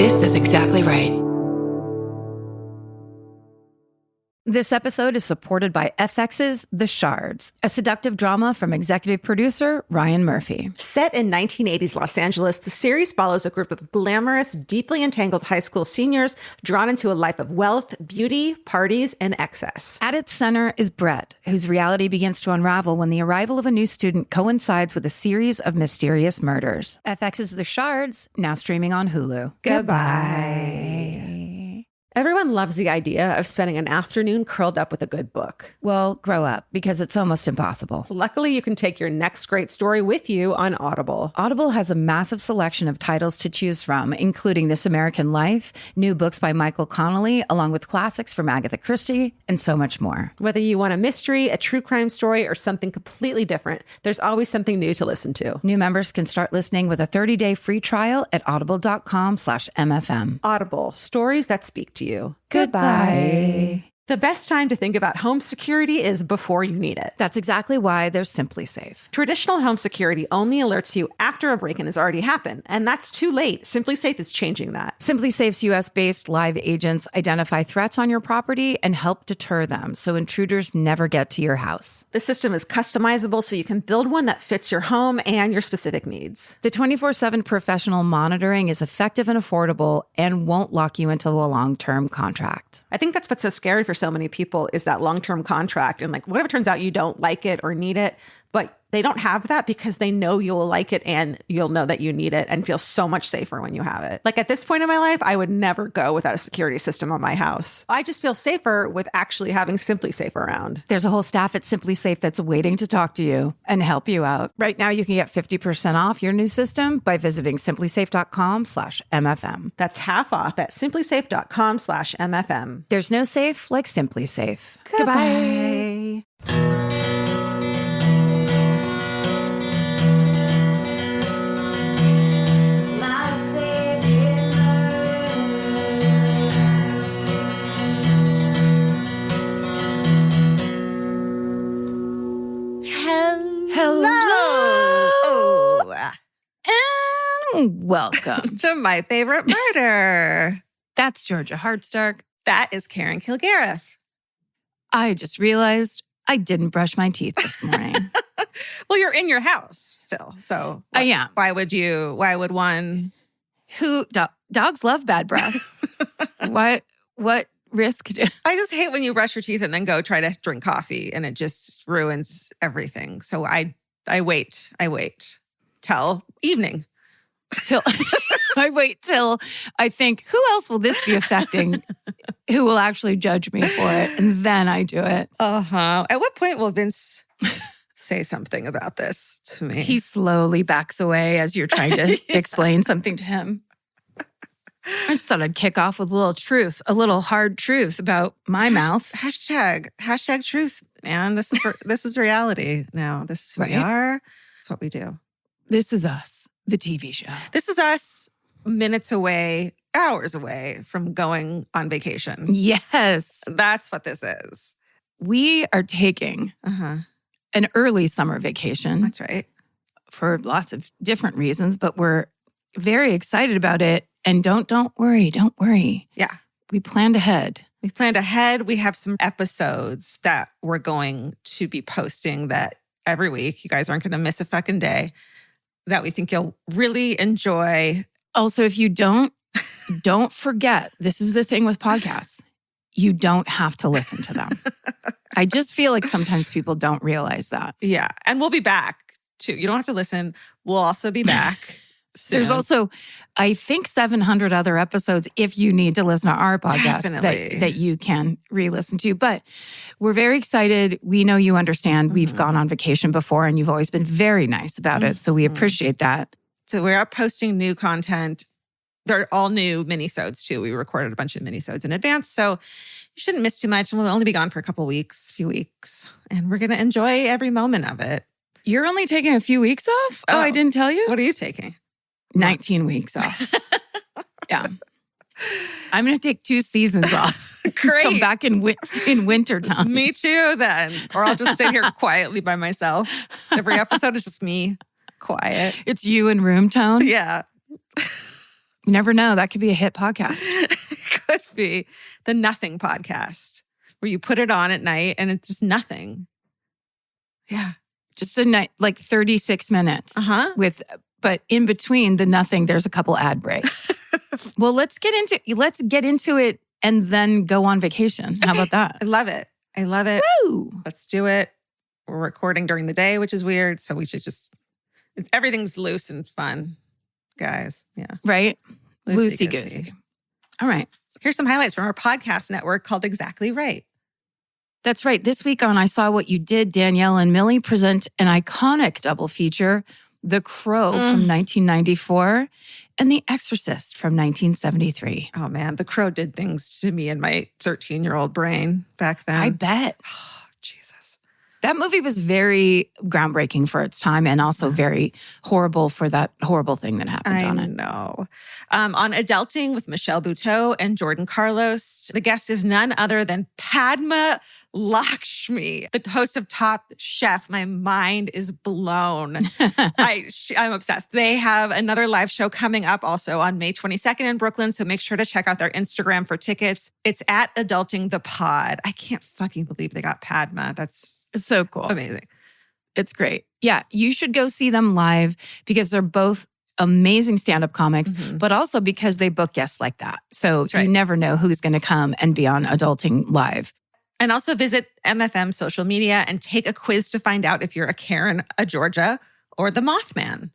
This is exactly right. This episode is supported by FX's The Shards, a seductive drama from executive producer Ryan Murphy. Set in 1980s Los Angeles, the series follows a group of glamorous, deeply entangled high school seniors drawn into a life of wealth, beauty, parties, and excess. At its center is Brett, whose reality begins to unravel when the arrival of a new student coincides with a series of mysterious murders. FX's The Shards, now streaming on Hulu. Goodbye. Everyone loves the idea of spending an afternoon curled up with a good book. Well, grow up, because it's almost impossible. Luckily, you can take your next great story with you on Audible. Audible has a massive selection of titles to choose from, including This American Life, new books by Michael Connelly, along with classics from Agatha Christie, and so much more. Whether you want a mystery, a true crime story, or something completely different, there's always something new to listen to. New members can start listening with a 30-day free trial at audible.com/MFM. Audible, stories that speak to you. Goodbye. The best time to think about home security is before you need it. That's exactly why there's Simply Safe. Traditional home security only alerts you after a break-in has already happened, and that's too late. Simply Safe is changing that. Simply Safe's US-based live agents identify threats on your property and help deter them so intruders never get to your house. The system is customizable so you can build one that fits your home and your specific needs. The 24/7 professional monitoring is effective and affordable and won't lock you into a long-term contract. I think that's what's so scary for so many people is that long-term contract. And like, what if it turns out you don't like it or need it, but they don't have that because they know you'll like it and you'll know that you need it and feel so much safer when you have it. Like at this point in my life, I would never go without a security system on my house. I just feel safer with actually having Simply Safe around. There's a whole staff at Simply Safe that's waiting to talk to you and help you out. Right now, you can get 50% off your new system by visiting simplysafe.com/MFM. That's half off at simplysafe.com/MFM. There's no safe like Simply Safe. Goodbye. Hello. And welcome. To my favorite murder. That's Georgia Hardstark. That is Karen Kilgariff. I just realized I didn't brush my teeth this morning. Well, you're in your house still. So I am. Why would one? Dogs love bad breath. What risk? I just hate when you brush your teeth and then go try to drink coffee and it just ruins everything. So I wait till evening. I wait till I think, who else will this be affecting? Who will actually judge me for it? And then I do it. Uh-huh. At what point will Vince say something about this to me? He slowly backs away as you're trying to explain something to him. I just thought I'd kick off with a little truth, a little hard truth about my mouth. Hashtag truth, man. This is reality now. This is who we are. It's what we do. This is us, the TV show. This is us minutes away, hours away from going on vacation. Yes. That's what this is. We are taking an early summer vacation. That's right. For lots of different reasons, but we're very excited about it. And don't worry. Yeah. We planned ahead. We have some episodes that we're going to be posting that every week. You guys aren't going to miss a fucking day that we think you'll really enjoy. Also, if you don't forget, this is the thing with podcasts. You don't have to listen to them. I just feel like sometimes people don't realize that. Yeah. And we'll be back too. You don't have to listen. We'll also be back. Soon. There's also, I think, 700 other episodes if you need to listen to our podcast that you can re-listen to. But we're very excited. We know you understand. We've gone on vacation before and you've always been very nice about it. So we appreciate that. So we're up posting new content. They're all new minisodes too. We recorded a bunch of minisodes in advance. So you shouldn't miss too much. And we'll only be gone for a few weeks. And we're going to enjoy every moment of it. You're only taking a few weeks off? Oh, I didn't tell you? What are you taking? 19 weeks off. Yeah. I'm going to take 2 seasons off. Great. Come back in winter time. Me too then. Or I'll just sit here quietly by myself. Every episode is just me quiet. It's you in room tone? Yeah. You never know. That could be a hit podcast. It could be the Nothing podcast where you put it on at night and it's just nothing. Yeah. Just a night, like 36 minutes but in between the nothing, there's a couple ad breaks. Well, let's get into it and then go on vacation. How about that? I love it. Woo! Let's do it. We're recording during the day, which is weird. So we should everything's loose and fun, guys. Yeah. Right? Loosey-goosey. Loosey-goosey. All right. Here's some highlights from our podcast network called Exactly Right. That's right. This week on I Saw What You Did, Danielle and Millie present an iconic double feature, The Crow from 1994 and The Exorcist from 1973. Oh, man. The Crow did things to me in my 13-year-old brain back then. I bet. Oh, Jesus. That movie was very groundbreaking for its time and also very horrible for that horrible thing that happened on it. I know. On Adulting with Michelle Buteau and Jordan Carlos, the guest is none other than Padma Lakshmi, the host of Top Chef. My mind is blown. I'm obsessed. They have another live show coming up also on May 22nd in Brooklyn, so make sure to check out their Instagram for tickets. It's at Adulting the Pod. I can't fucking believe they got Padma. That's so cool. Amazing. It's great. Yeah, you should go see them live because they're both amazing stand-up comics, but also because they book guests like that. So you never know who's going to come and be on Adulting Live. And also visit MFM social media and take a quiz to find out if you're a Karen, a Georgia, or the Mothman.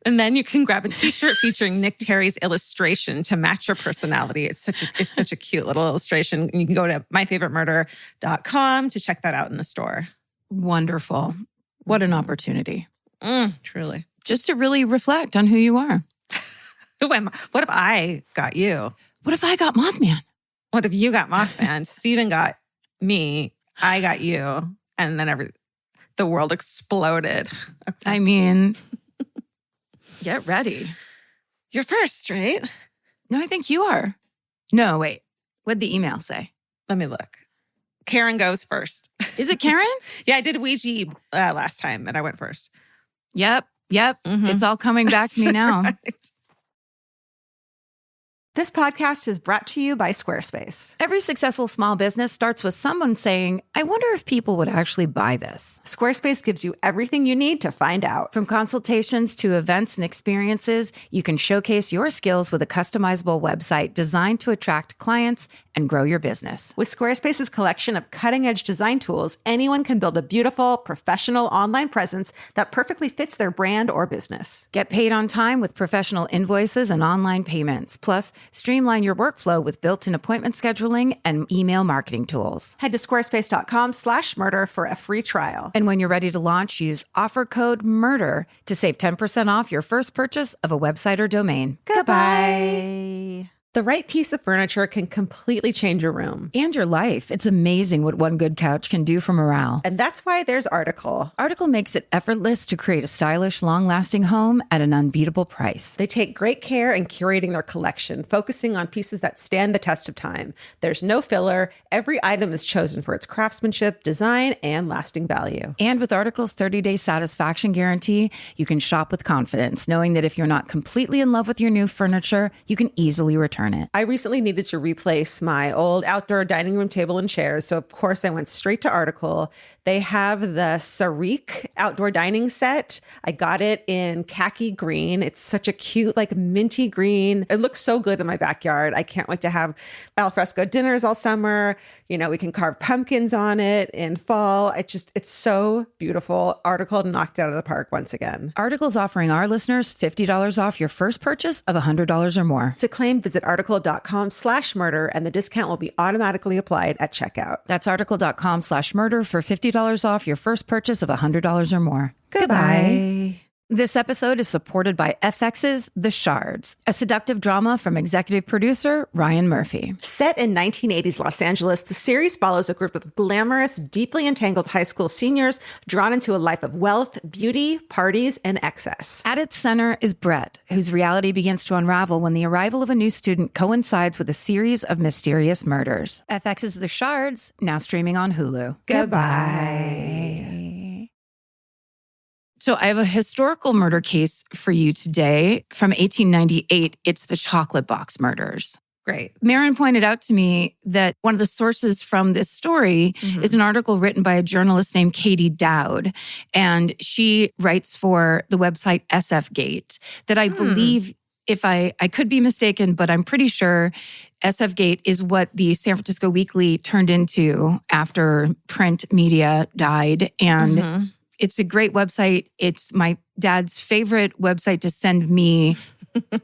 And then you can grab a t-shirt featuring Nick Terry's illustration to match your personality. It's such a cute little illustration. You can go to myfavoritemurder.com to check that out in the store. Wonderful. What an opportunity. Truly. Just to really reflect on who you are. Who am I? What if I got you? What if I got Mothman? What if you got Mothman? Steven got me. I got you. And then the world exploded. Okay. I mean, get ready. You're first, right? No, I think you are. No, wait. What'd the email say? Let me look. Karen goes first. Is it Karen? Yeah, I did Ouija last time and I went first. Yep. It's all coming back to me now. Right. This podcast is brought to you by Squarespace. Every successful small business starts with someone saying, I wonder if people would actually buy this. Squarespace gives you everything you need to find out. From consultations to events and experiences, you can showcase your skills with a customizable website designed to attract clients and grow your business. With Squarespace's collection of cutting-edge design tools, anyone can build a beautiful, professional online presence that perfectly fits their brand or business. Get paid on time with professional invoices and online payments. Plus, streamline your workflow with built-in appointment scheduling and email marketing tools. Head to squarespace.com/murder for a free trial. And when you're ready to launch, use offer code MURDER to save 10% off your first purchase of a website or domain. Goodbye. The right piece of furniture can completely change your room. And your life. It's amazing what one good couch can do for morale. And that's why there's Article. Article makes it effortless to create a stylish, long-lasting home at an unbeatable price. They take great care in curating their collection, focusing on pieces that stand the test of time. There's no filler. Every item is chosen for its craftsmanship, design, and lasting value. And with Article's 30-day satisfaction guarantee, you can shop with confidence, knowing that if you're not completely in love with your new furniture, you can easily return it. I recently needed to replace my old outdoor dining room table and chairs, so of course I went straight to Article. They have the Sarik outdoor dining set. I got it in khaki green. It's such a cute, like minty green. It looks so good in my backyard. I can't wait to have alfresco dinners all summer. You know, we can carve pumpkins on it in fall. It's so beautiful. Article knocked it out of the park once again. Article's offering our listeners $50 off your first purchase of $100 or more. To claim, visit article.com/murder and the discount will be automatically applied at checkout. That's article.com/murder for $50 off your first purchase of $100 or more. Goodbye. This episode is supported by FX's The Shards, a seductive drama from executive producer Ryan Murphy. Set in 1980s Los Angeles, the series follows a group of glamorous, deeply entangled high school seniors drawn into a life of wealth, beauty, parties, and excess. At its center is Brett, whose reality begins to unravel when the arrival of a new student coincides with a series of mysterious murders. FX's The Shards, now streaming on Hulu. Goodbye. So I have a historical murder case for you today from 1898. It's the chocolate box murders. Great. Marin pointed out to me that one of the sources from this story is an article written by a journalist named Katie Dowd. And she writes for the website SFGate that I believe, if I could be mistaken, but I'm pretty sure SFGate is what the San Francisco Weekly turned into after print media died. And it's a great website. It's my dad's favorite website to send me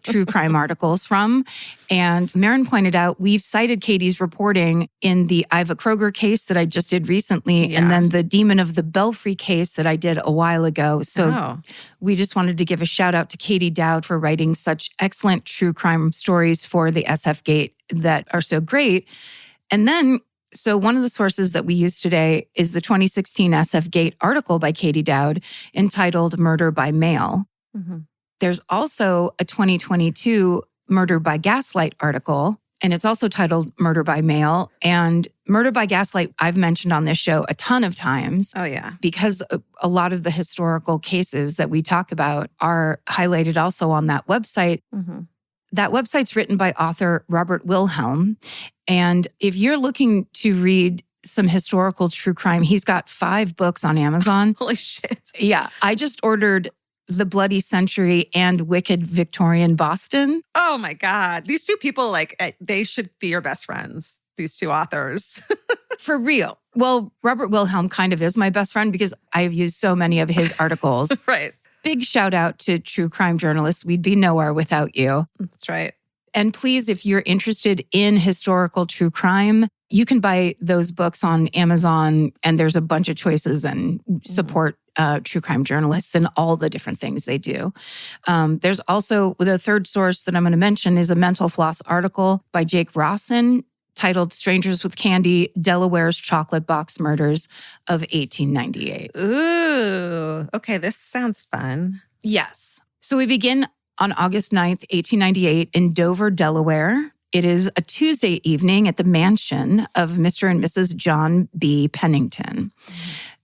true crime articles from. And Marin pointed out, we've cited Katie's reporting in the Iva Kroger case that I just did recently, and then the Demon of the Belfry case that I did a while ago. So we just wanted to give a shout out to Katie Dowd for writing such excellent true crime stories for the SFGate that are so great. And then, so one of the sources that we use today is the 2016 SFGate article by Katie Dowd entitled Murder by Mail. There's also a 2022 Murder by Gaslight article, and it's also titled Murder by Mail. And Murder by Gaslight, I've mentioned on this show a ton of times. Oh, yeah. Because a lot of the historical cases that we talk about are highlighted also on that website. That website's written by author Robert Wilhelm. And if you're looking to read some historical true crime, he's got 5 books on Amazon. Holy shit. Yeah. I just ordered The Bloody Century and Wicked Victorian Boston. Oh my God. These two people, they should be your best friends, these two authors. For real. Well, Robert Wilhelm kind of is my best friend because I have used so many of his articles. Right. Big shout out to true crime journalists. We'd be nowhere without you. That's right. And please, if you're interested in historical true crime, you can buy those books on Amazon, and there's a bunch of choices, and support true crime journalists and all the different things they do. There's also, the third source that I'm going to mention is a Mental Floss article by Jake Rawson titled Strangers with Candy, Delaware's Chocolate Box Murders of 1898. Ooh, okay, this sounds fun. Yes. So we begin on August 9th, 1898 in Dover, Delaware. It is a Tuesday evening at the mansion of Mr. and Mrs. John B. Pennington.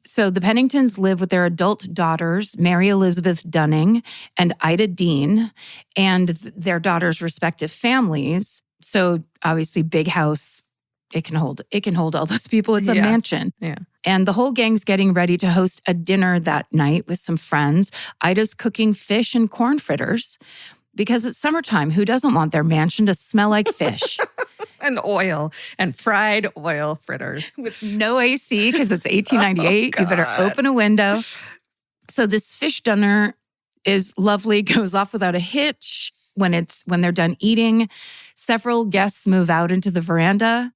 So the Penningtons live with their adult daughters, Mary Elizabeth Dunning and Ida Dean, and their daughters' respective families. So obviously, big house, it can hold all those people. It's a mansion. Yeah. And the whole gang's getting ready to host a dinner that night with some friends. Ida's cooking fish and corn fritters because it's summertime. Who doesn't want their mansion to smell like fish? And oil and fried oil fritters. With no AC because it's 1898. You better open a window. So this fish dinner is lovely, goes off without a hitch. When they're done eating, several guests move out into the veranda.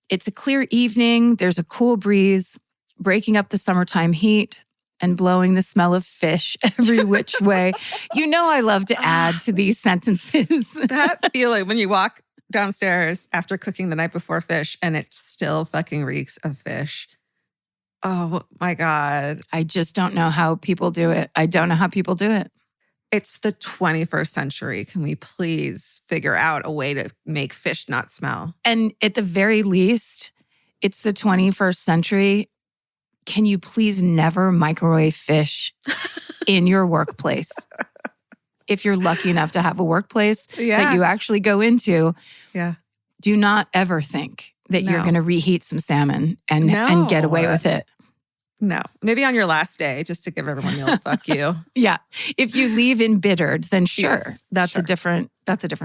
It's a clear evening. There's a cool breeze breaking up the summertime heat and blowing the smell of fish every which way. You know I love to add to these sentences. That feeling when you walk downstairs after cooking the night before fish and it still fucking reeks of fish. Oh my God. I just don't know how people do it. I don't know how people do it. It's the 21st century. Can we please figure out a way to make fish not smell? And at the very least, it's the 21st century. Can you please never microwave fish in your workplace? If you're lucky enough to have a workplace that you actually go into, do not ever think that you're going to reheat some salmon and get away with it. No. Maybe on your last day, just to give everyone the old fuck you. Yeah. If you leave embittered, then sure. That's a different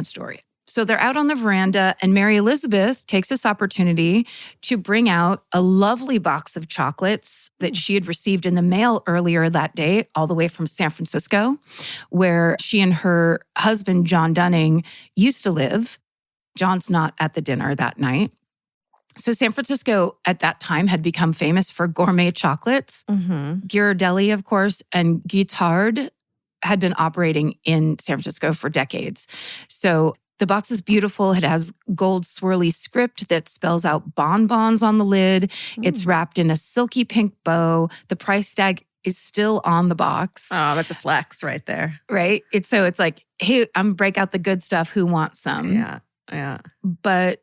story. So they're out on the veranda, and Mary Elizabeth takes this opportunity to bring out a lovely box of chocolates that she had received in the mail earlier that day, all the way from San Francisco, where she and her husband, John Dunning, used to live. John's not at the dinner that night. So San Francisco at that time had become famous for gourmet chocolates. Ghirardelli, of course, and Guittard had been operating in San Francisco for decades. So the box is beautiful. It has gold swirly script that spells out bonbons on the lid. It's wrapped in a silky pink bow. The price tag is still on the box. Oh, that's a flex right there. Right? It's like, hey, I'm break out the good stuff. Who wants some? Yeah. But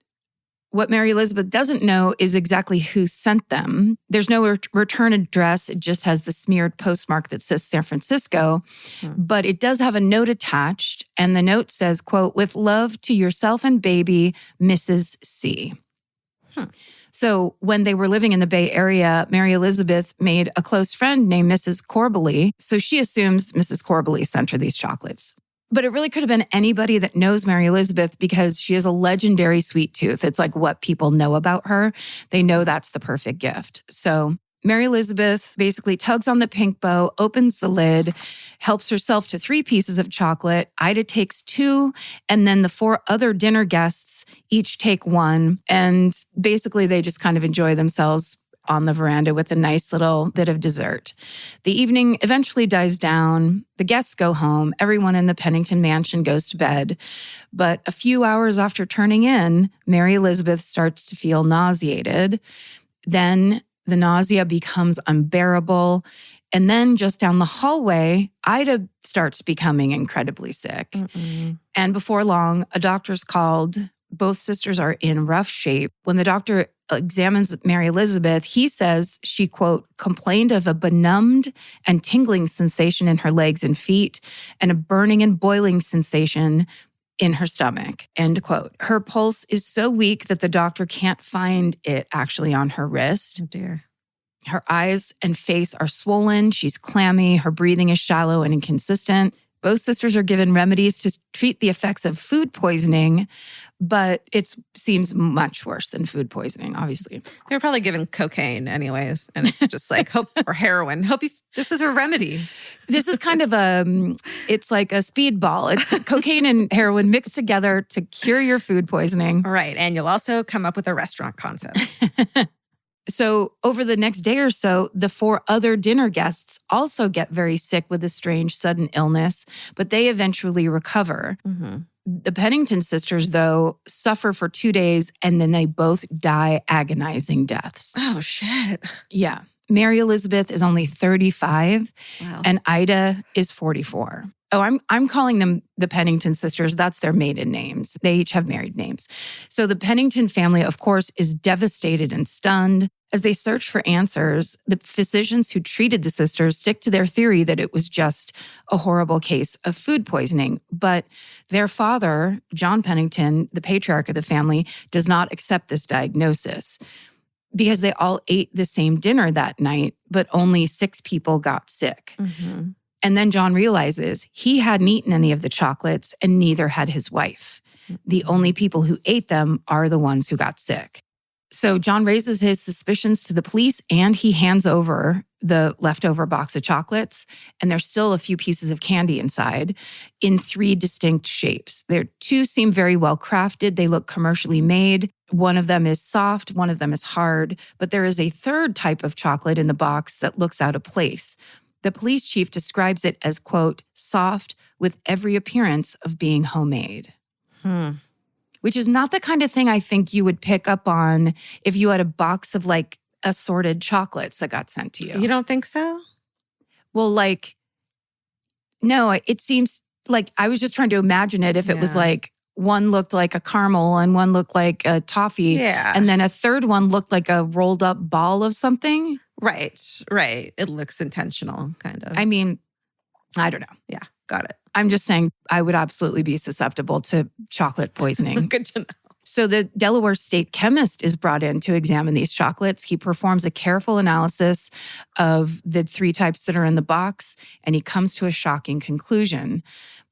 What Mary Elizabeth doesn't know is exactly who sent them. There's no return address. It just has the smeared postmark that says San Francisco. But it does have a note attached. And the note says, quote, "With love to yourself and baby, Mrs. C." So when they were living in the Bay Area, Mary Elizabeth made a close friend named Mrs. Corbally. So she assumes Mrs. Corbally sent her these chocolates. But it really could have been anybody that knows Mary Elizabeth because she has a legendary sweet tooth. It's like what people know about her. They know that's the perfect gift. So Mary Elizabeth basically tugs on the pink bow, opens the lid, helps herself to 3 pieces of chocolate. Ida takes 2, and then the 4 other dinner guests each take 1. And basically they just kind of enjoy themselves on the veranda with a nice little bit of dessert. The evening eventually dies down. The guests go home. Everyone in the Pennington mansion goes to bed. But a few hours after turning in, Mary Elizabeth starts to feel nauseated. Then the nausea becomes unbearable. And then just down the hallway, Ida starts becoming incredibly sick. And before long, a doctor's called. Both sisters are in rough shape. When the doctor examines Mary Elizabeth, he says she, quote, "complained of a benumbed and tingling sensation in her legs and feet and a burning and boiling sensation in her stomach," end quote. Her pulse is so weak that the doctor can't find it actually on her wrist. Oh, dear. Her eyes and face are swollen. She's clammy. Her breathing is shallow and inconsistent. Both sisters are given remedies to treat the effects of food poisoning, but it seems much worse than food poisoning, obviously. They were probably given cocaine anyways. And it's just like, hope, or heroin. This is a remedy. This is kind of it's like a speedball. It's cocaine and heroin mixed together to cure your food poisoning. Right. And you'll also come up with a restaurant concept. So over the next day or so, the 4 other dinner guests also get very sick with a strange sudden illness, but they eventually recover. The Pennington sisters, though, suffer for 2 days and then they both die agonizing deaths. Oh, shit. Yeah. Mary Elizabeth is only 35 Wow. and Ida is 44. Oh, I'm calling them the Pennington sisters. That's their maiden names. They each have married names. So the Pennington family, of course, is devastated and stunned. As they search for answers, the physicians who treated the sisters stick to their theory that it was just a horrible case of food poisoning. But their father, John Pennington, the patriarch of the family, does not accept this diagnosis because they all ate the same dinner that night, but only 6 people got sick. And then John realizes he hadn't eaten any of the chocolates and neither had his wife. The only people who ate them are the ones who got sick. So John raises his suspicions to the police and he hands over the leftover box of chocolates. And there's still a few pieces of candy inside in 3 distinct shapes. Their 2 seem very well crafted. They look commercially made. One of them is soft, one of them is hard. But there is a 3rd type of chocolate in the box that looks out of place. The police chief describes it as, quote, "soft with every appearance of being homemade." Which is not the kind of thing I think you would pick up on if you had a box of like assorted chocolates that got sent to you. You don't think so? Well, like, no, it seems like I was just trying to imagine it if it was like one looked like a caramel and one looked like a toffee. Yeah. And then a 3rd one looked like a rolled up ball of something. Right. It looks intentional, kind of. I mean, I don't know. Yeah, got it. I'm just saying I would absolutely be susceptible to chocolate poisoning. Good to know. So the Delaware state chemist is brought in to examine these chocolates. He performs a careful analysis of the 3 types that are in the box, and he comes to a shocking conclusion.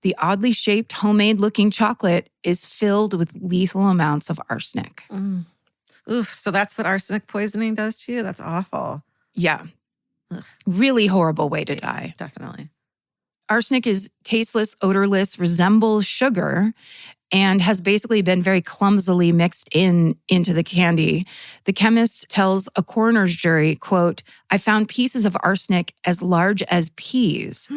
The oddly shaped, homemade-looking chocolate is filled with lethal amounts of arsenic. Oof, so that's what arsenic poisoning does to you? That's awful. Yeah. Ugh. Really horrible way to die. Definitely. Arsenic is tasteless, odorless, resembles sugar, and has basically been very clumsily mixed into the candy. The chemist tells a coroner's jury, quote, "I found pieces of arsenic as large as peas."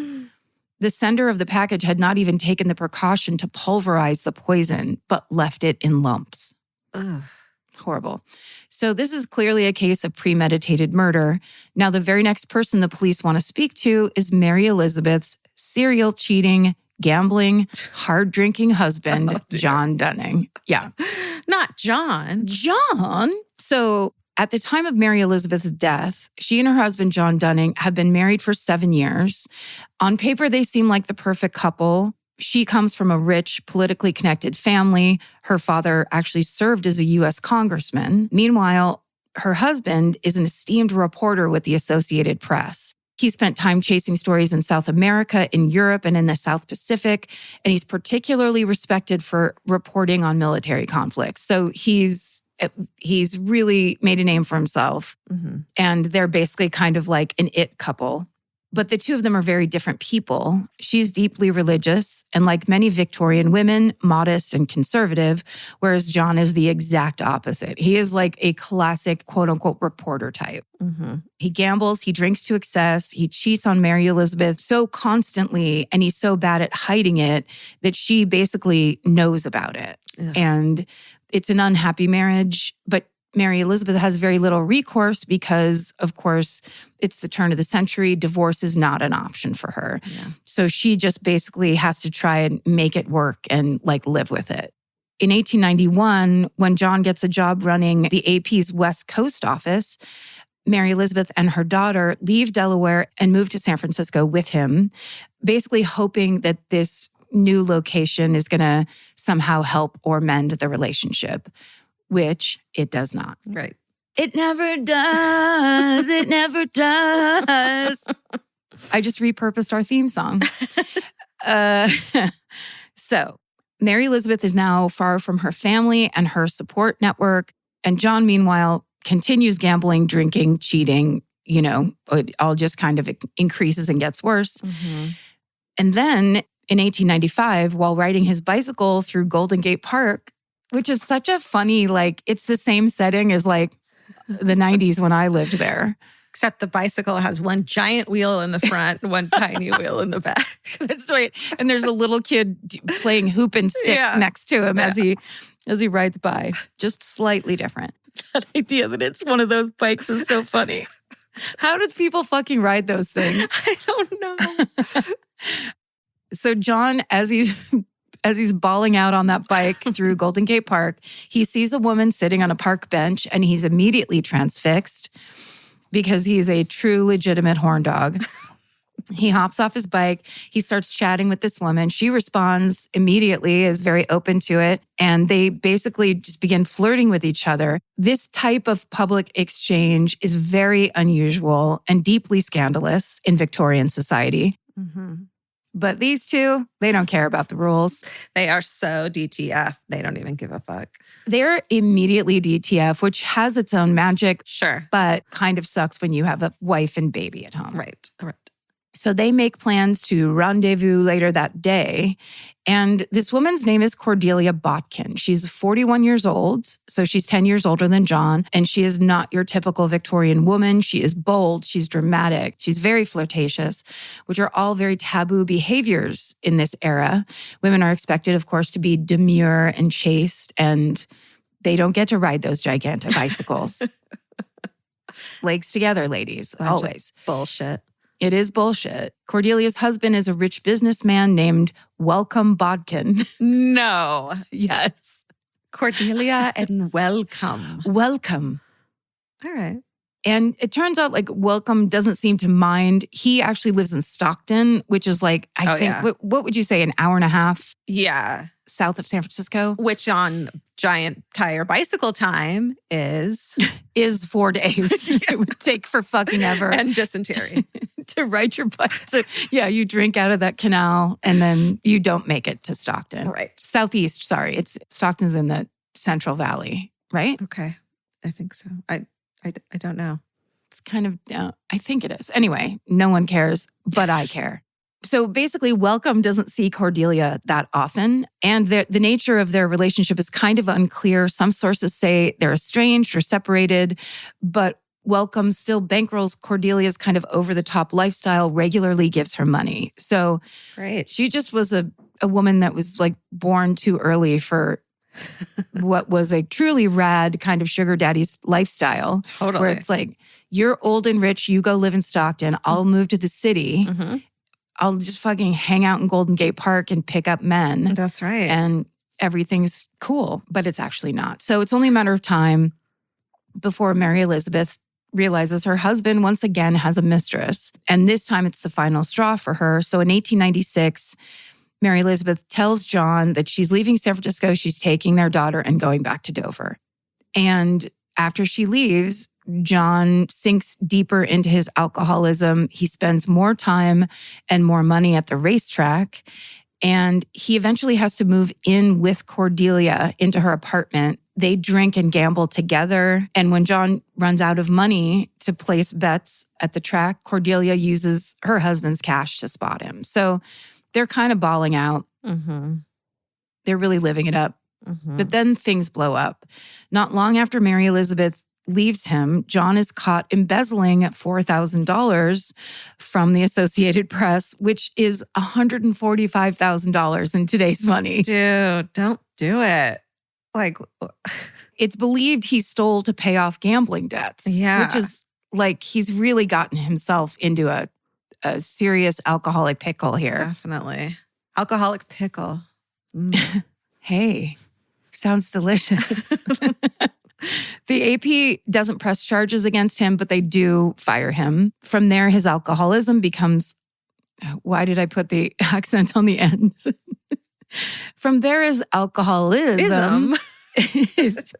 The sender of the package had not even taken the precaution to pulverize the poison, but left it in lumps. Ugh. Horrible. So this is clearly a case of premeditated murder. Now, the very next person the police want to speak to is Mary Elizabeth's serial cheating, gambling, hard-drinking husband, John Dunning. Yeah. Not John. John? So at the time of Mary Elizabeth's death, she and her husband, John Dunning, had been married for 7 years. On paper, they seem like the perfect couple. She comes from a rich, politically connected family. Her father actually served as a U.S. congressman. Meanwhile, her husband is an esteemed reporter with the Associated Press. He spent time chasing stories in South America, in Europe, and in the South Pacific, and he's particularly respected for reporting on military conflicts. So he's really made a name for himself, and they're basically kind of like an it couple. But the two of them are very different people. She's deeply religious and, like many Victorian women, modest and conservative, whereas John is the exact opposite. He is like a classic quote-unquote reporter type. He gambles, he drinks to excess, he cheats on Mary Elizabeth so constantly, and he's so bad at hiding it that she basically knows about it. And it's an unhappy marriage, but Mary Elizabeth has very little recourse because, of course, it's the turn of the century. Divorce is not an option for her. So she just basically has to try and make it work and like live with it. In 1891, when John gets a job running the AP's West Coast office, Mary Elizabeth and her daughter leave Delaware and move to San Francisco with him, basically hoping that this new location is going to somehow help or mend the relationship, which it does not. Right. It never does. It never does. I just repurposed our theme song. So Mary Elizabeth is now far from her family and her support network. And John, meanwhile, continues gambling, drinking, cheating. You know, it all just kind of increases and gets worse. And then in 1895, while riding his bicycle through Golden Gate Park, which is such a funny, like, it's the same setting as like the 90s when I lived there. Except the bicycle has one giant wheel in the front and one tiny wheel in the back. That's right. And there's a little kid playing hoop and stick next to him as he rides by. Just slightly different. That idea that it's one of those bikes is so funny. How did people fucking ride those things? I don't know. So John, as he's bawling out on that bike through Golden Gate Park, he sees a woman sitting on a park bench and he's immediately transfixed because he is a true legitimate horn dog. He hops off his bike. He starts chatting with this woman. She responds immediately, is very open to it. And they basically just begin flirting with each other. This type of public exchange is very unusual and deeply scandalous in Victorian society. But these two, they don't care about the rules. They are so DTF. They don't even give a fuck. They're immediately DTF, which has its own magic. Sure. But kind of sucks when you have a wife and baby at home. Right. So they make plans to rendezvous later that day. And this woman's name is Cordelia Botkin. She's 41 years old, so she's 10 years older than John. And she is not your typical Victorian woman. She is bold. She's dramatic. She's very flirtatious, which are all very taboo behaviors in this era. Women are expected, of course, to be demure and chaste, and they don't get to ride those gigantic bicycles. Legs together, ladies, always. Bullshit. It is bullshit. Cordelia's husband is a rich businessman named Welcome Bodkin. No. Yes. Cordelia and Welcome. Welcome. All right. And it turns out like Welcome doesn't seem to mind. He actually lives in Stockton, which is like, I think, what would you say, an hour and a half? Yeah. South of San Francisco? Which on giant tire bicycle time is 4 days. It would take for fucking ever. And dysentery. To ride your bike. So, yeah, you drink out of that canal and then you don't make it to Stockton. Right. Southeast, sorry. Stockton's in the Central Valley, right? Okay. I think so. I don't know. It's kind of, I think it is. Anyway, no one cares, but I care. So basically, Welcome doesn't see Cordelia that often. And the nature of their relationship is kind of unclear. Some sources say they're estranged or separated, but Welcome still bankrolls Cordelia's kind of over-the-top lifestyle, regularly gives her money. So Great. She just was a woman that was like born too early for what was a truly rad kind of sugar daddy's lifestyle. Totally. Where it's like, you're old and rich, you go live in Stockton, I'll move to the city. I'll just fucking hang out in Golden Gate Park and pick up men. That's right. And everything's cool, but it's actually not. So it's only a matter of time before Mary Elizabeth realizes her husband once again has a mistress. And this time it's the final straw for her. So in 1896, Mary Elizabeth tells John that she's leaving San Francisco, she's taking their daughter and going back to Dover. And after she leaves, John sinks deeper into his alcoholism. He spends more time and more money at the racetrack. And he eventually has to move in with Cordelia into her apartment. They drink and gamble together. And when John runs out of money to place bets at the track, Cordelia uses her husband's cash to spot him. So they're kind of balling out. Mm-hmm. They're really living it up. Mm-hmm. But then things blow up. Not long after Mary Elizabeth leaves him, John is caught embezzling $4,000 from the Associated Press, which is $145,000 in today's money. Dude, don't do it. Like, it's believed he stole to pay off gambling debts. Yeah. Which is like he's really gotten himself into a serious alcoholic pickle here. Definitely. Alcoholic pickle. Mm. Hey, sounds delicious. The AP doesn't press charges against him, but they do fire him. From there, his alcoholism becomes, why did I put the accent on the end? From there, his alcoholism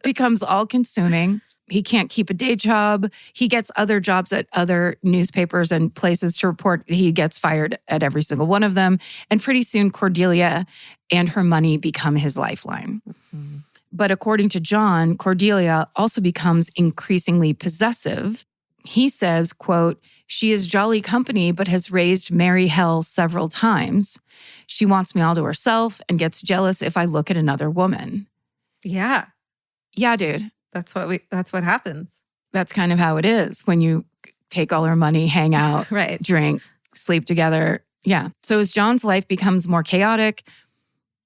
becomes all-consuming. He can't keep a day job. He gets other jobs at other newspapers and places to report. He gets fired at every single one of them. And pretty soon, Cordelia and her money become his lifeline. Mm-hmm. But according to John, Cordelia also becomes increasingly possessive. He says, quote, "She is jolly company, but has raised merry hell several times. She wants me all to herself and gets jealous if I look at another woman." Yeah. Yeah, dude. That's what happens. That's kind of how it is when you take all her money, hang out, Right. drink, sleep together. Yeah. So as John's life becomes more chaotic,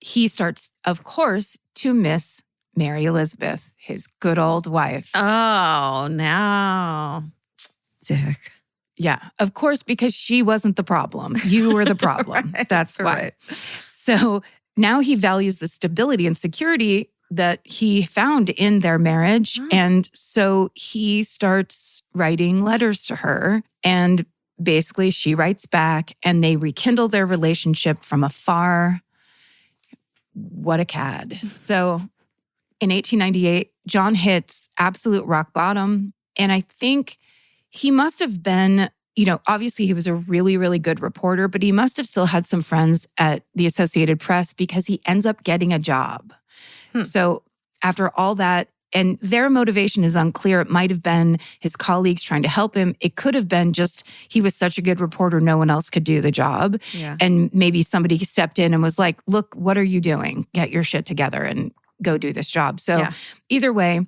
he starts, of course, to miss Mary Elizabeth, his good old wife. Oh, now. Dick. Yeah, of course, because she wasn't the problem. You were the problem. Right. That's why. Right. So now he values the stability and security that he found in their marriage. Oh. And so he starts writing letters to her. And basically she writes back and they rekindle their relationship from afar. What a cad. So in 1898, John hits absolute rock bottom. And I think he must have been, obviously he was a really, really good reporter, but he must have still had some friends at the Associated Press because he ends up getting a job. So after all that, and their motivation is unclear. It might have been his colleagues trying to help him. It could have been just he was such a good reporter, no one else could do the job. Yeah. And maybe somebody stepped in and was like, look, what are you doing? Get your shit together and go do this job. So either way,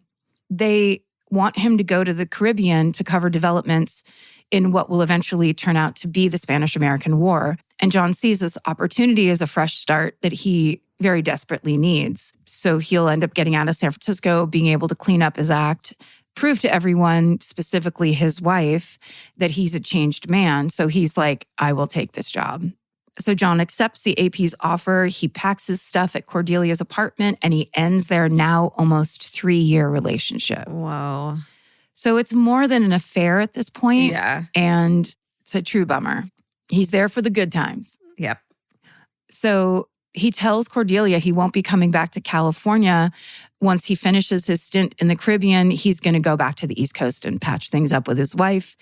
they want him to go to the Caribbean to cover developments in what will eventually turn out to be the Spanish-American War. And John sees this opportunity as a fresh start that he very desperately needs. So he'll end up getting out of San Francisco, being able to clean up his act, prove to everyone, specifically his wife, that he's a changed man. So he's like, I will take this job. So John accepts the AP's offer. He packs his stuff at Cordelia's apartment and he ends their now almost 3-year relationship. Whoa. So it's more than an affair at this point. Yeah. And it's a true bummer. He's there for the good times. Yep. So he tells Cordelia he won't be coming back to California. Once he finishes his stint in the Caribbean, he's going to go back to the East Coast and patch things up with his wife.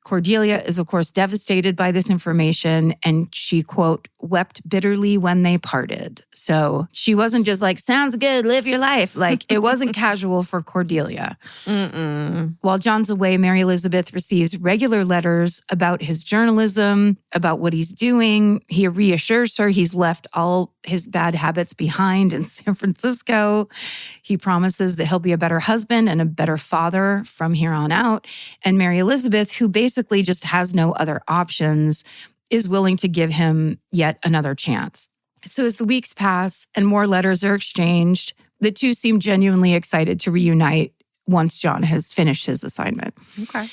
Cordelia is, of course, devastated by this information, and she, quote, wept bitterly when they parted. So she wasn't just like, sounds good, live your life. Like, it wasn't casual for Cordelia. Mm-mm. While John's away, Mary Elizabeth receives regular letters about his journalism, about what he's doing. He reassures her he's left all his bad habits behind in San Francisco. He promises that he'll be a better husband and a better father from here on out. And Mary Elizabeth, who basically just has no other options, is willing to give him yet another chance. So as the weeks pass and more letters are exchanged, the two seem genuinely excited to reunite once John has finished his assignment. Okay.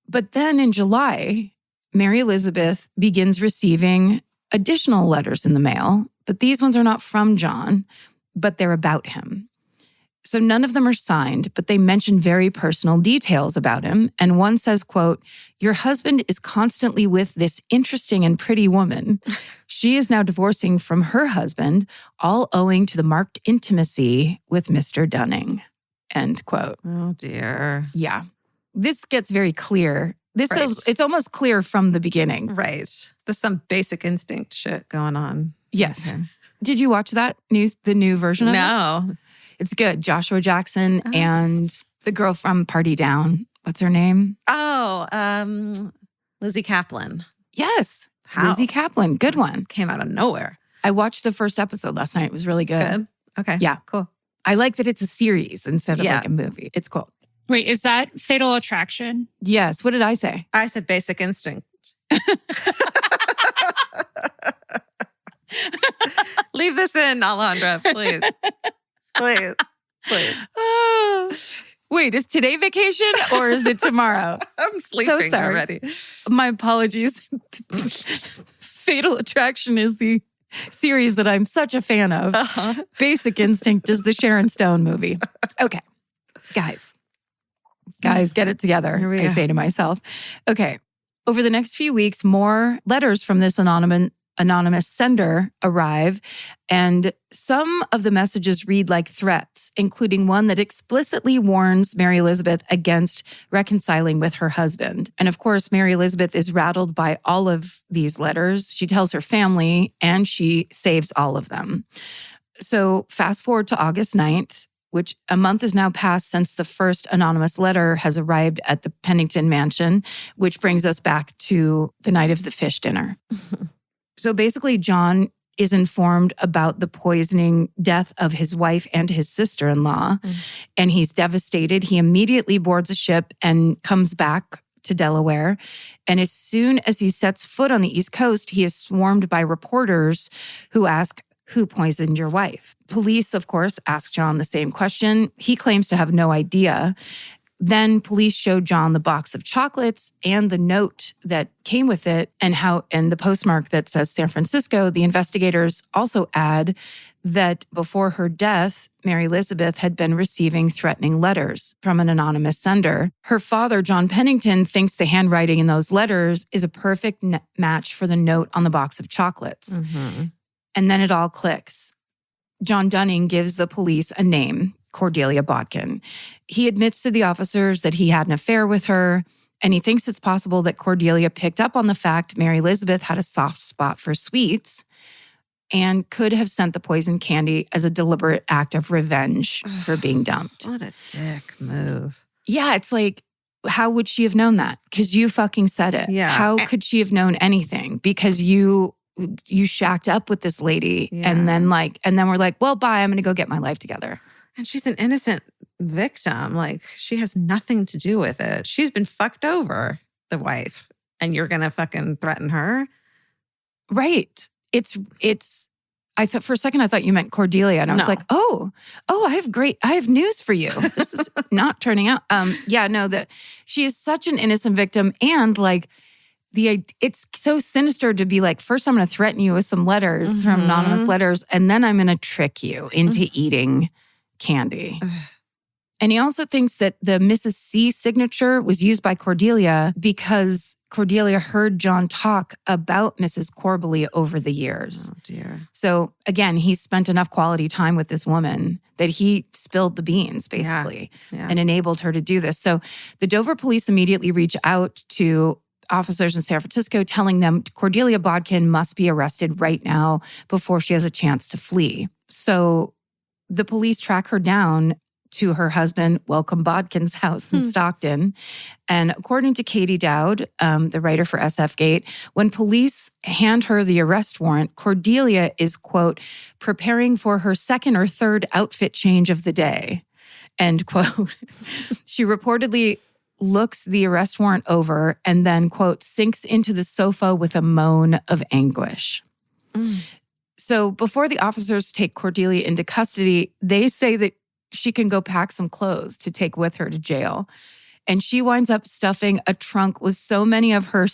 But then in July, Mary Elizabeth begins receiving additional letters in the mail, but these ones are not from John, but they're about him. So none of them are signed, but they mention very personal details about him. And one says, quote, "Your husband is constantly with this interesting and pretty woman. She is now divorcing from her husband, all owing to the marked intimacy with Mr. Dunning." End quote. Oh, dear. Yeah. This gets very clear. Right. It's almost clear from the beginning. Right. There's some Basic Instinct shit going on. Yes. Okay. Did you watch the new version of it? No. It's good. Joshua Jackson and the girl from Party Down. What's her name? Oh, Lizzie Kaplan. Yes. How? Lizzie Kaplan. Good one. Came out of nowhere. I watched the first episode last night. It was really good. Good. Okay. Yeah. Cool. I like that it's a series instead of Yeah. like a movie. It's cool. Wait, is that Fatal Attraction? Yes. What did I say? I said Basic Instinct. Leave this in, Alondra, please. Please. Please. Oh. Wait, is today vacation or is it tomorrow? I'm sleeping sorry. already. My apologies. Fatal Attraction is the series that I'm such a fan of. Uh-huh. Basic Instinct is the Sharon Stone movie. Okay. Guys, get it together, Here we I go. say to myself. Okay. Over the next few weeks, more letters from this anonymous sender arrive, and some of the messages read like threats, including one that explicitly warns Mary Elizabeth against reconciling with her husband. And of course, Mary Elizabeth is rattled by all of these letters. She tells her family, and she saves all of them. So fast forward to August 9th, which a month has now passed since the first anonymous letter has arrived at the Pennington mansion, which brings us back to the night of the fish dinner. So basically, John is informed about the poisoning death of his wife and his sister-in-law, and he's devastated. He immediately boards a ship and comes back to Delaware. And as soon as he sets foot on the East Coast, he is swarmed by reporters who ask, "Who poisoned your wife?" Police, of course, ask John the same question. He claims to have no idea. Then police show John the box of chocolates and the note that came with it and the postmark that says San Francisco. The investigators also add that before her death, Mary Elizabeth had been receiving threatening letters from an anonymous sender. Her father, John Pennington, thinks the handwriting in those letters is a perfect match for the note on the box of chocolates. Mm-hmm. And then it all clicks. John Dunning gives the police a name, Cordelia Bodkin. He admits to the officers that he had an affair with her, and he thinks it's possible that Cordelia picked up on the fact Mary Elizabeth had a soft spot for sweets and could have sent the poison candy as a deliberate act of revenge for being dumped. What a dick move. Yeah, it's like, how would she have known that? Because you fucking said it. Yeah. How could she have known anything? Because you shacked up with this lady, Yeah. and then we're like, well, bye, I'm going to go get my life together. And she's an innocent victim. Like, she has nothing to do with it. She's been fucked over, the wife, and you're going to fucking threaten her? Right. It's, I thought for a second, I thought you meant Cordelia. And I was No. like, oh, I have news for you. This is not turning out. That she is such an innocent victim. And like, it's so sinister to be like, first I'm going to threaten you with some letters from anonymous letters, and then I'm going to trick you into eating candy. And he also thinks that the Mrs. C signature was used by Cordelia because Cordelia heard John talk about Mrs. Corbally over the years. Oh, dear. So again, he spent enough quality time with this woman that he spilled the beans, basically, Yeah. and enabled her to do this. So the Dover police immediately reach out to officers in San Francisco, telling them Cordelia Bodkin must be arrested right now before she has a chance to flee. So the police track her down to her husband, Welcome Bodkin's house in Stockton. And according to Katie Dowd, the writer for SF Gate, when police hand her the arrest warrant, Cordelia is, quote, preparing for her second or third outfit change of the day, end quote. She reportedly looks the arrest warrant over and then, quote, sinks into the sofa with a moan of anguish. So before the officers take Cordelia into custody, they say that she can go pack some clothes to take with her to jail. And she winds up stuffing a trunk with so many of her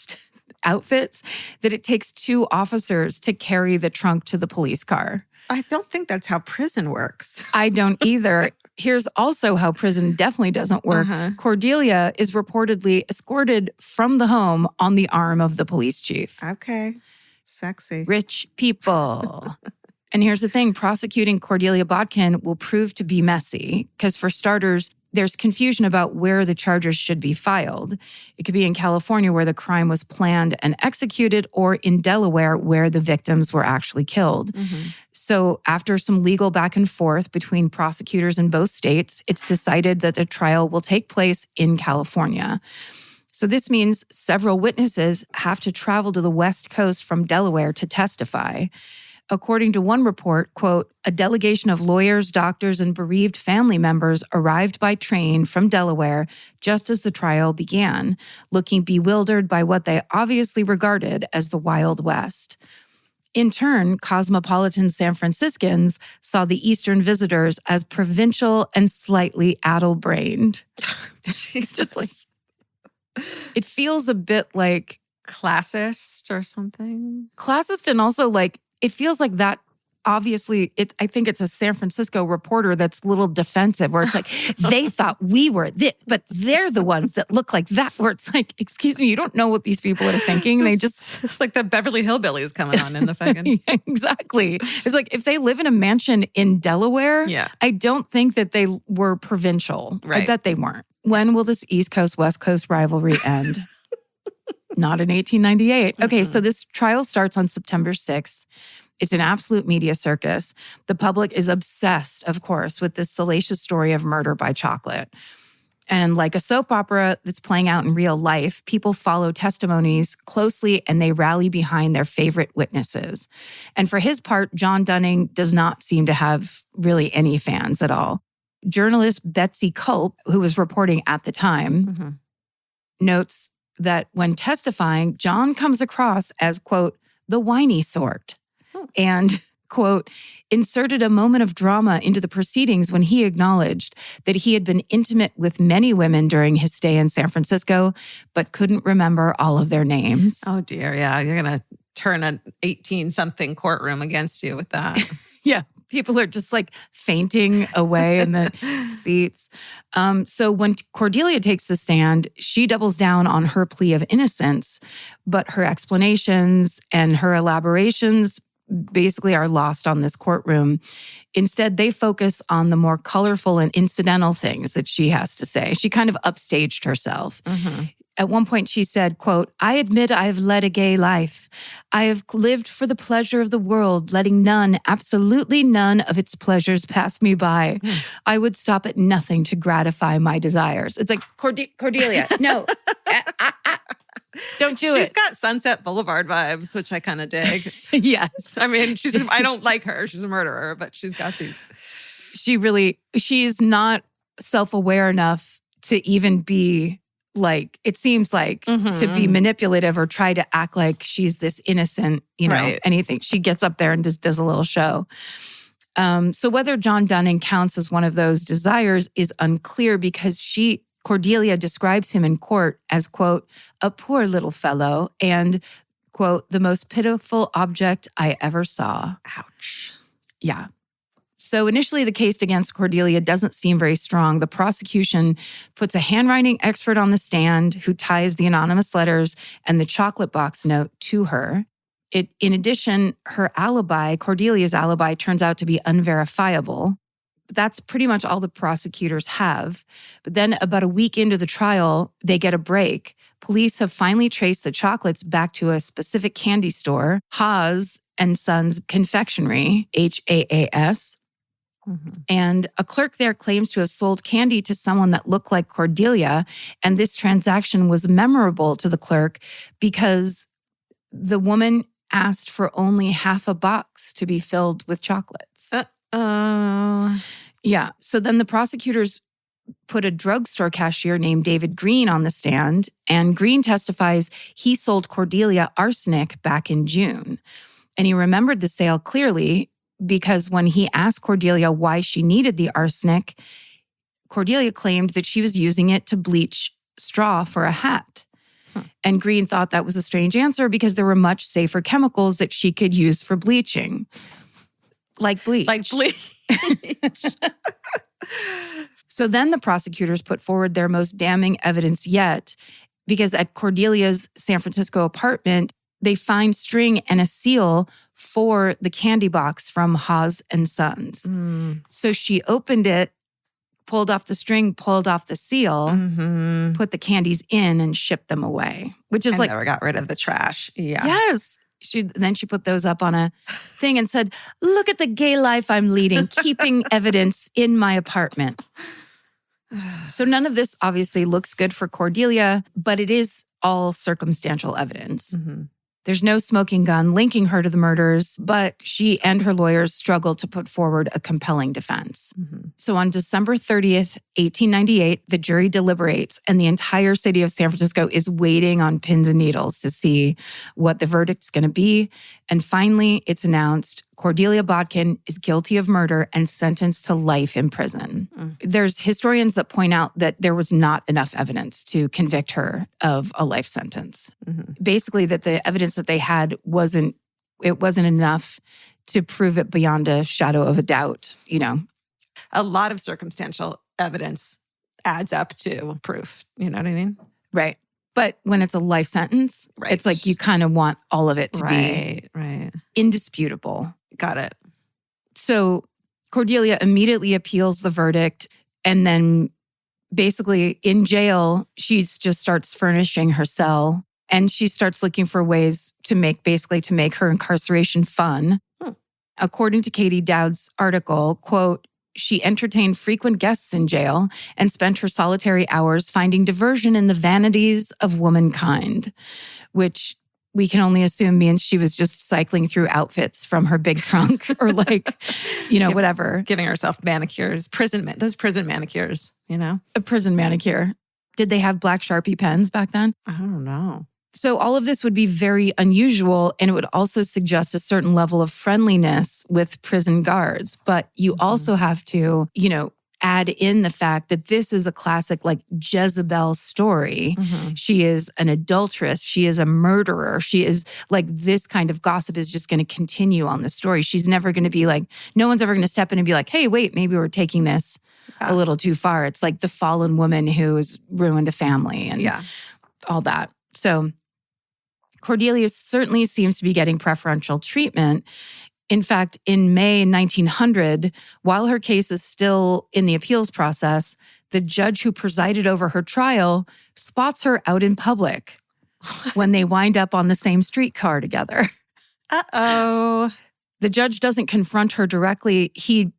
outfits that it takes 2 officers to carry the trunk to the police car. I don't think that's how prison works. I don't either. Here's also how prison definitely doesn't work. Cordelia is reportedly escorted from the home on the arm of the police chief. Okay. Sexy. Rich people. And here's the thing, prosecuting Cordelia Botkin will prove to be messy because, for starters, there's confusion about where the charges should be filed. It could be in California, where the crime was planned and executed, or in Delaware, where the victims were actually killed. So after some legal back and forth between prosecutors in both states, it's decided that the trial will take place in California. So this means several witnesses have to travel to the West Coast from Delaware to testify. According to one report, quote, a delegation of lawyers, doctors, and bereaved family members arrived by train from Delaware just as the trial began, looking bewildered by what they obviously regarded as the Wild West. In turn, cosmopolitan San Franciscans saw the Eastern visitors as provincial and slightly addle-brained. Just like, it feels a bit like classist or something. Classist, and also like, it feels like that, obviously, I think it's a San Francisco reporter that's a little defensive, where it's like, they thought we were this, but they're the ones that look like that, where it's like, excuse me, you don't know what these people are thinking. They just... like the Beverly Hillbillies coming on in the fucking... Yeah, exactly. It's like, if they live in a mansion in Delaware, I don't think that they were provincial. Right. I bet they weren't. When will this East Coast, West Coast rivalry end? Not in 1898. Okay, so this trial starts on September 6th. It's an absolute media circus. The public is obsessed, of course, with this salacious story of murder by chocolate. And like a soap opera that's playing out in real life, people follow testimonies closely and they rally behind their favorite witnesses. And for his part, John Dunning does not seem to have really any fans at all. Journalist Betsy Culp, who was reporting at the time, notes that when testifying, John comes across as, quote, the whiny sort, and, quote, inserted a moment of drama into the proceedings when he acknowledged that he had been intimate with many women during his stay in San Francisco, but couldn't remember all of their names. Oh, dear. Yeah, you're going to turn an 18-something courtroom against you with that. Yeah. People are just like fainting away in the seats. So when Cordelia takes the stand, she doubles down on her plea of innocence, but her explanations and her elaborations basically are lost on this courtroom. Instead, they focus on the more colorful and incidental things that she has to say. She kind of upstaged herself. At one point she said, quote, I admit I have led a gay life. I have lived for the pleasure of the world, letting none, absolutely none of its pleasures pass me by. I would stop at nothing to gratify my desires. It's like, Cordelia, no, don't do it. She's got Sunset Boulevard vibes, which I kind of dig. Yes. I mean, I don't like her. She's a murderer, but she's got these. She's not self-aware enough to even be like, it seems like, to be manipulative or try to act like she's this innocent, anything. She gets up there and does a little show. So whether John Dunning counts as one of those desires is unclear, because Cordelia describes him in court as, quote, a poor little fellow and, quote, the most pitiful object I ever saw. Ouch. Yeah. So initially, the case against Cordelia doesn't seem very strong. The prosecution puts a handwriting expert on the stand who ties the anonymous letters and the chocolate box note to her. In addition, her alibi, Cordelia's alibi, turns out to be unverifiable. But that's pretty much all the prosecutors have. But then about a week into the trial, they get a break. Police have finally traced the chocolates back to a specific candy store, Haas and Sons Confectionery, HAAS. And a clerk there claims to have sold candy to someone that looked like Cordelia. And this transaction was memorable to the clerk because the woman asked for only half a box to be filled with chocolates. Yeah. So then the prosecutors put a drugstore cashier named David Green on the stand, and Green testifies he sold Cordelia arsenic back in June. And he remembered the sale clearly because when he asked Cordelia why she needed the arsenic, Cordelia claimed that she was using it to bleach straw for a hat. And Green thought that was a strange answer because there were much safer chemicals that she could use for bleaching. Like bleach. Like bleach. So then the prosecutors put forward their most damning evidence yet, because at Cordelia's San Francisco apartment, they find string and a seal for the candy box from Haas and Sons. So she opened it, pulled off the string, pulled off the seal, put the candies in and shipped them away, which is never got rid of the trash. Yeah. Yes. Then she put those up on a thing and said, look at the gay life I'm leading, keeping evidence in my apartment. So none of this obviously looks good for Cordelia, but it is all circumstantial evidence. There's no smoking gun linking her to the murders, but she and her lawyers struggle to put forward a compelling defense. So on December 30th, 1898, the jury deliberates, and the entire city of San Francisco is waiting on pins and needles to see what the verdict's going to be. And finally, it's announced Cordelia Botkin is guilty of murder and sentenced to life in prison. There's historians that point out that there was not enough evidence to convict her of a life sentence. Basically, that the evidence that they had wasn't enough to prove it beyond a shadow of a doubt, you know. A lot of circumstantial evidence adds up to proof. You know what I mean? Right. But when it's a life sentence, it's like you kind of want all of it to be indisputable. Got it. So Cordelia immediately appeals the verdict, and then basically in jail, she just starts furnishing her cell, and she starts looking for ways to make her incarceration fun. According to Katie Dowd's article, quote, she entertained frequent guests in jail and spent her solitary hours finding diversion in the vanities of womankind, which we can only assume means she was just cycling through outfits from her big trunk or whatever. Giving herself manicures, those prison manicures, you know? A prison manicure. Did they have black Sharpie pens back then? I don't know. So all of this would be very unusual, and it would also suggest a certain level of friendliness with prison guards. But you also have to, add in the fact that this is a classic like Jezebel story. She is an adulteress. She is a murderer. She is like, this kind of gossip is just going to continue on the story. She's never going to be like, no one's ever going to step in and be like, hey, wait, maybe we're taking this a little too far. It's like the fallen woman who has ruined a family and all that. So Cordelia certainly seems to be getting preferential treatment. In fact, in May 1900, while her case is still in the appeals process, the judge who presided over her trial spots her out in public when they wind up on the same streetcar together. Uh-oh. The judge doesn't confront her directly,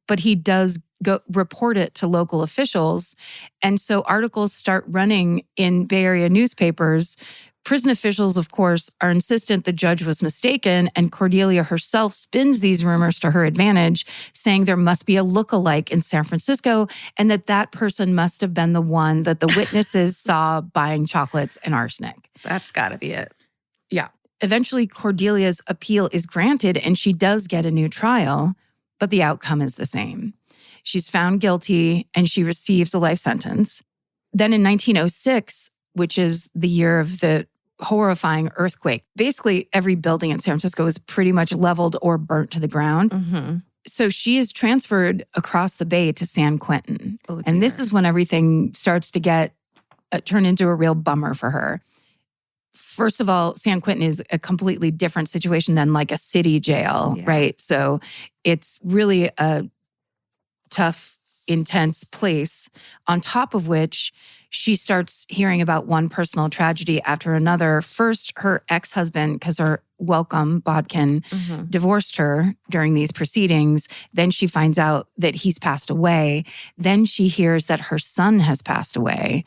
but he does go report it to local officials. And so articles start running in Bay Area newspapers. Prison officials, of course, are insistent the judge was mistaken, and Cordelia herself spins these rumors to her advantage, saying there must be a look-alike in San Francisco and that person must have been the one that the witnesses saw buying chocolates and arsenic. That's got to be it. Yeah. Eventually, Cordelia's appeal is granted, and she does get a new trial, but the outcome is the same. She's found guilty, and she receives a life sentence. Then in 1906, which is the year of the horrifying earthquake. Basically, every building in San Francisco is pretty much leveled or burnt to the ground. So she is transferred across the bay to San Quentin. And this is when everything starts to get turned into a real bummer for her. First of all, San Quentin is a completely different situation than like a city jail, right? So it's really a tough, intense place, on top of which she starts hearing about one personal tragedy after another. First, her ex-husband, because her welcome, Bodkin, divorced her during these proceedings. Then she finds out that he's passed away. Then she hears that her son has passed away.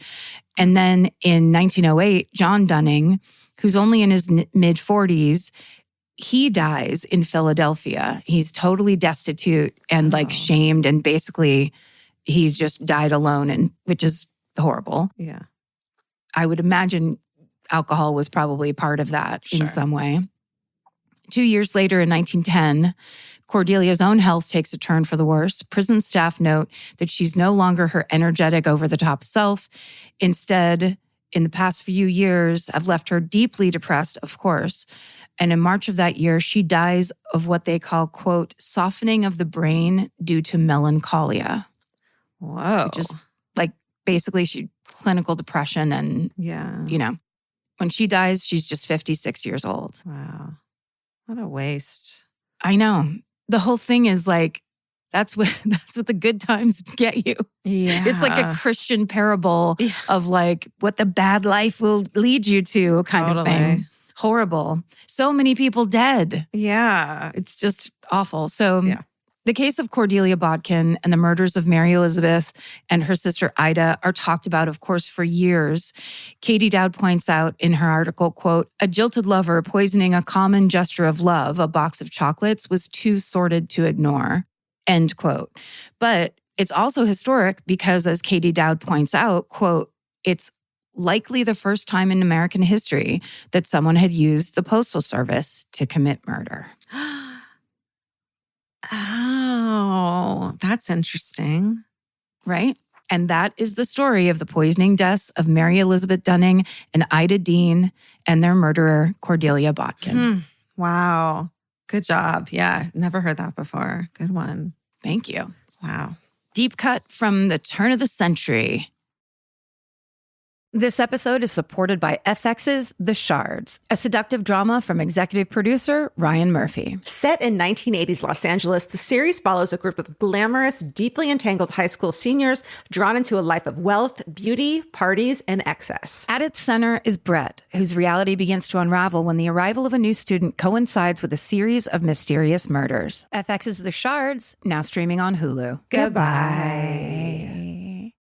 And then in 1908, John Dunning, who's only in his mid-40s, he dies in Philadelphia. He's totally destitute and like shamed, and basically he's just died alone, and which is horrible. Yeah. I would imagine alcohol was probably part of that in some way. 2 years later in 1910, Cordelia's own health takes a turn for the worse. Prison staff note that she's no longer her energetic, over-the-top self. Instead, in the past few years have left her deeply depressed, of course. And in March of that year, she dies of what they call, quote, softening of the brain due to melancholia. Whoa. Which is like basically clinical depression. And, you know, when she dies, she's just 56 years old. Wow. What a waste. I know. The whole thing is like, that's what the good times get you. Yeah. It's like a Christian parable of like what the bad life will lead you to kind of thing. Horrible. So many people dead. Yeah. It's just awful. So the case of Cordelia Bodkin and the murders of Mary Elizabeth and her sister Ida are talked about, of course, for years. Katie Dowd points out in her article, quote, a jilted lover poisoning a common gesture of love, a box of chocolates, was too sordid to ignore, end quote. But it's also historic because, as Katie Dowd points out, quote, it's likely the first time in American history that someone had used the Postal Service to commit murder. Oh, that's interesting. Right? And that is the story of the poisoning deaths of Mary Elizabeth Dunning and Ida Dean and their murderer, Cordelia Bodkin. Wow. Good job. Yeah, never heard that before. Good one. Thank you. Wow. Deep cut from the turn of the century. This episode is supported by FX's The Shards, a seductive drama from executive producer Ryan Murphy. Set in 1980s Los Angeles, the series follows a group of glamorous, deeply entangled high school seniors drawn into a life of wealth, beauty, parties, and excess. At its center is Brett, whose reality begins to unravel when the arrival of a new student coincides with a series of mysterious murders. FX's The Shards, now streaming on Hulu. Goodbye.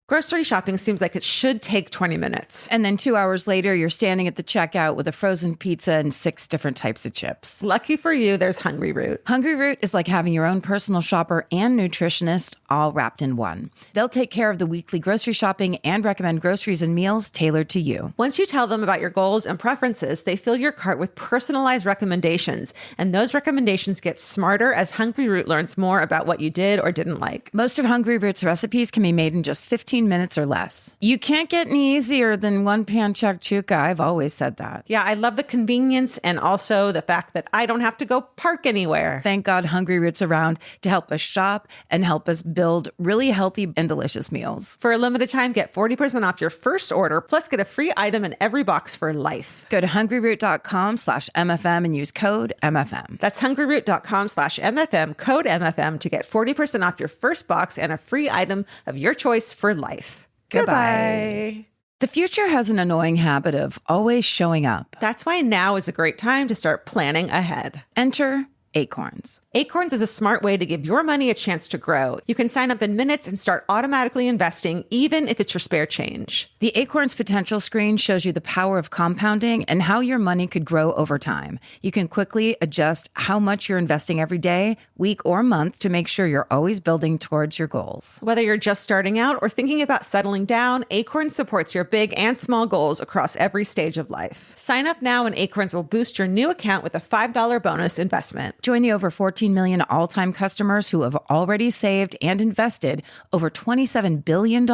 Grocery shopping seems like it should take 20 minutes. And then 2 hours later, you're standing at the checkout with a frozen pizza and 6 different types of chips. Lucky for you, there's Hungry Root. Hungry Root is like having your own personal shopper and nutritionist all wrapped in one. They'll take care of the weekly grocery shopping and recommend groceries and meals tailored to you. Once you tell them about your goals and preferences, they fill your cart with personalized recommendations. And those recommendations get smarter as Hungry Root learns more about what you did or didn't like. Most of Hungry Root's recipes can be made in just 15 minutes or less. You can't get any easier than one pan shakshuka. I've always said that. Yeah, I love the convenience and also the fact that I don't have to go park anywhere. Thank God Hungry Root's around to help us shop and help us build really healthy and delicious meals. For a limited time, get 40% off your first order, plus get a free item in every box for life. Go to hungryroot.com/MFM and use code MFM. That's hungryroot.com/MFM, code MFM to get 40% off your first box and a free item of your choice for life. Goodbye. The future has an annoying habit of always showing up. That's why now is a great time to start planning ahead. Enter Acorns. Acorns is a smart way to give your money a chance to grow. You can sign up in minutes and start automatically investing, even if it's your spare change. The Acorns Potential Screen shows you the power of compounding and how your money could grow over time. You can quickly adjust how much you're investing every day, week, or month to make sure you're always building towards your goals. Whether you're just starting out or thinking about settling down, Acorns supports your big and small goals across every stage of life. Sign up now and Acorns will boost your new account with a $5 bonus investment. Join the over 14 million all-time customers who have already saved and invested over $27 billion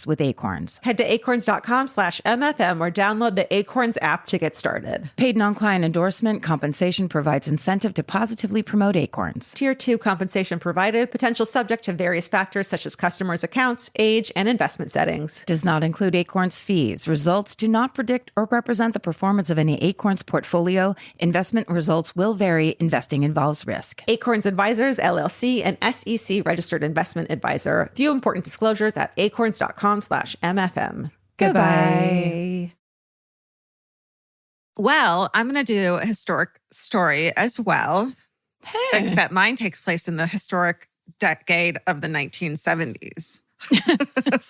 with Acorns. Head to acorns.com/MFM or download the Acorns app to get started. Paid non-client endorsement compensation provides incentive to positively promote Acorns. Tier 2 compensation provided, potential subject to various factors such as customers' accounts, age, and investment settings. Does not include Acorns fees. Results do not predict or represent the performance of any Acorns portfolio. Investment results will vary. Investing involves risk. Acorns Advisors, LLC, an SEC registered investment advisor. View important disclosures at acorns.com/MFM. Goodbye. Well, I'm going to do a historic story as well, except mine takes place in the historic decade of the 1970s. So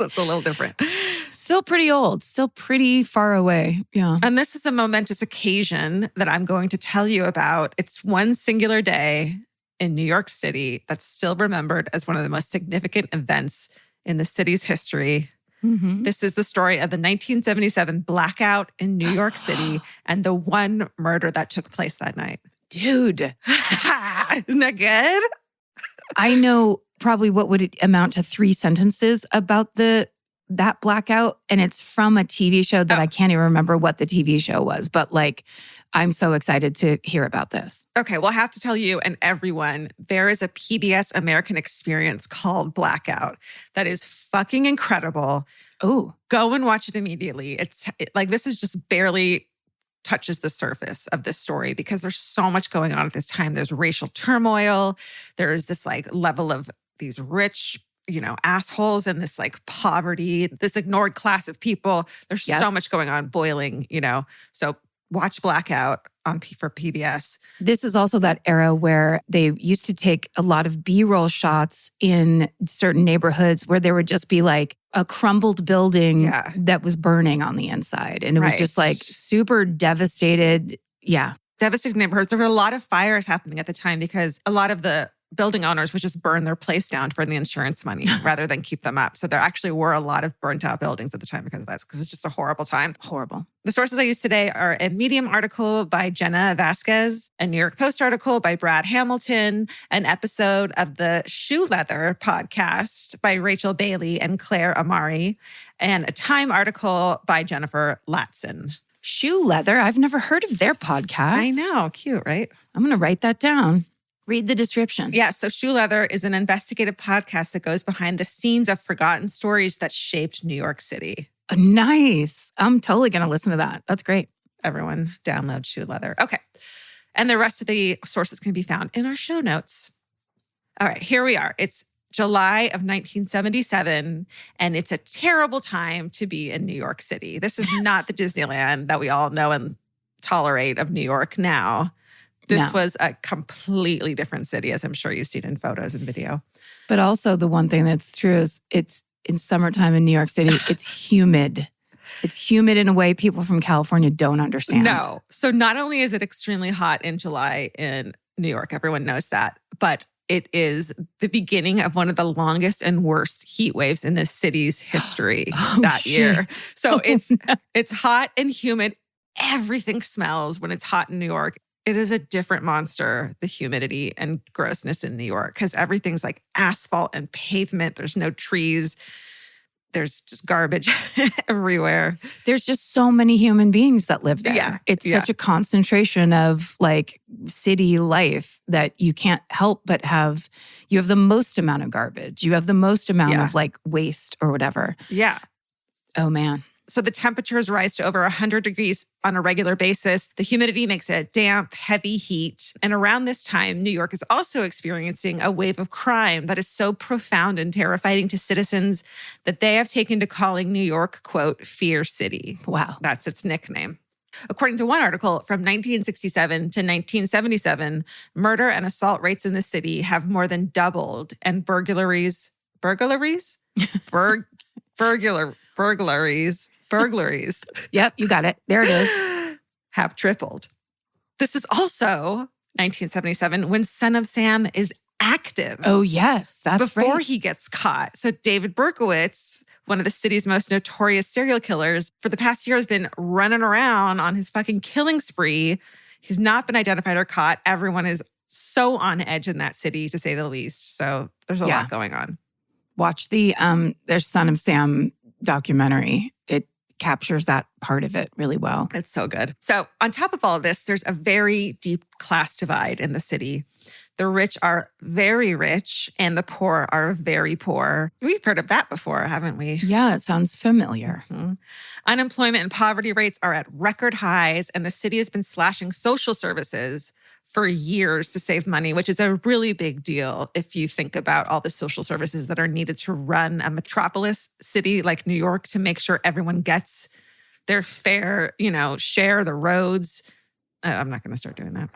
it's a little different. Still pretty old, still pretty far away. Yeah. And this is a momentous occasion that I'm going to tell you about. It's one singular day in New York City that's still remembered as one of the most significant events in the city's history. Mm-hmm. This is the story of the 1977 blackout in New York City and the one murder that took place that night. Dude. Isn't that good? I know probably what would it amount to 3 sentences about the that blackout, and it's from a TV show that I can't even remember what the TV show was, but like, I'm so excited to hear about this. Okay, well, I have to tell you and everyone, there is a PBS American experience called Blackout that is fucking incredible. Oh, go and watch it immediately. Like, this is just barely touches the surface of this story because there's so much going on at this time. There's racial turmoil. There's this like level of these rich, assholes and this like poverty, this ignored class of people. There's so much going on boiling, So watch Blackout for PBS. This is also that era where they used to take a lot of B-roll shots in certain neighborhoods where there would just be like a crumbled building that was burning on the inside. And it was just like super devastated. Yeah. Devastating neighborhoods. There were a lot of fires happening at the time because a lot of the building owners would just burn their place down for the insurance money rather than keep them up. So there actually were a lot of burnt out buildings at the time because of that, because it's just a horrible time. Horrible. The sources I use today are a Medium article by Jenna Vasquez, a New York Post article by Brad Hamilton, an episode of the Shoe Leather podcast by Rachel Bailey and Claire Amari, and a Time article by Jennifer Latson. Shoe Leather? I've never heard of their podcast. I know. Cute, right? I'm going to write that down. Read the description. Yeah, so Shoe Leather is an investigative podcast that goes behind the scenes of forgotten stories that shaped New York City. Nice. I'm totally going to listen to that. That's great. Everyone download Shoe Leather. Okay. And the rest of the sources can be found in our show notes. All right, here we are. It's July of 1977, and it's a terrible time to be in New York City. This is not the Disneyland that we all know and tolerate of New York now. This was a completely different city, as I'm sure you've seen in photos and video. But also the one thing that's true is it's in summertime in New York City, it's humid. It's humid in a way people from California don't understand. No. So not only is it extremely hot in July in New York, everyone knows that, but it is the beginning of one of the longest and worst heat waves in the city's history year. So it's hot and humid. Everything smells when it's hot in New York. It is a different monster, the humidity and grossness in New York, because everything's like asphalt and pavement. There's no trees. There's just garbage everywhere. There's just so many human beings that live there. Yeah. It's such a concentration of like city life that you can't help but you have the most amount of garbage. You have the most amount of like waste or whatever. Yeah. Oh man. So the temperatures rise to over 100 degrees on a regular basis. The humidity makes it damp, heavy heat. And around this time, New York is also experiencing a wave of crime that is so profound and terrifying to citizens that they have taken to calling New York, quote, Fear City. Wow. That's its nickname. According to one article, from 1967 to 1977, murder and assault rates in the city have more than doubled, and burglaries Yep, you got it. There it is. Have tripled. This is also 1977 when Son of Sam is active. Oh, yes, that's before right. he gets caught. So David Berkowitz, one of the city's most notorious serial killers, for the past year has been running around on his fucking killing spree. He's not been identified or caught. Everyone is so on edge in that city, to say the least. So there's a lot going on. Watch there's Son of Sam documentary. It captures that part of it really well. It's so good. So on top of all of this, there's a very deep class divide in the city. The rich are very rich and the poor are very poor. We've heard of that before, haven't we? Yeah, it sounds familiar. Mm-hmm. Unemployment and poverty rates are at record highs, and the city has been slashing social services for years to save money, which is a really big deal if you think about all the social services that are needed to run a metropolis city like New York to make sure everyone gets their fair, share the roads. I'm not going to start doing that.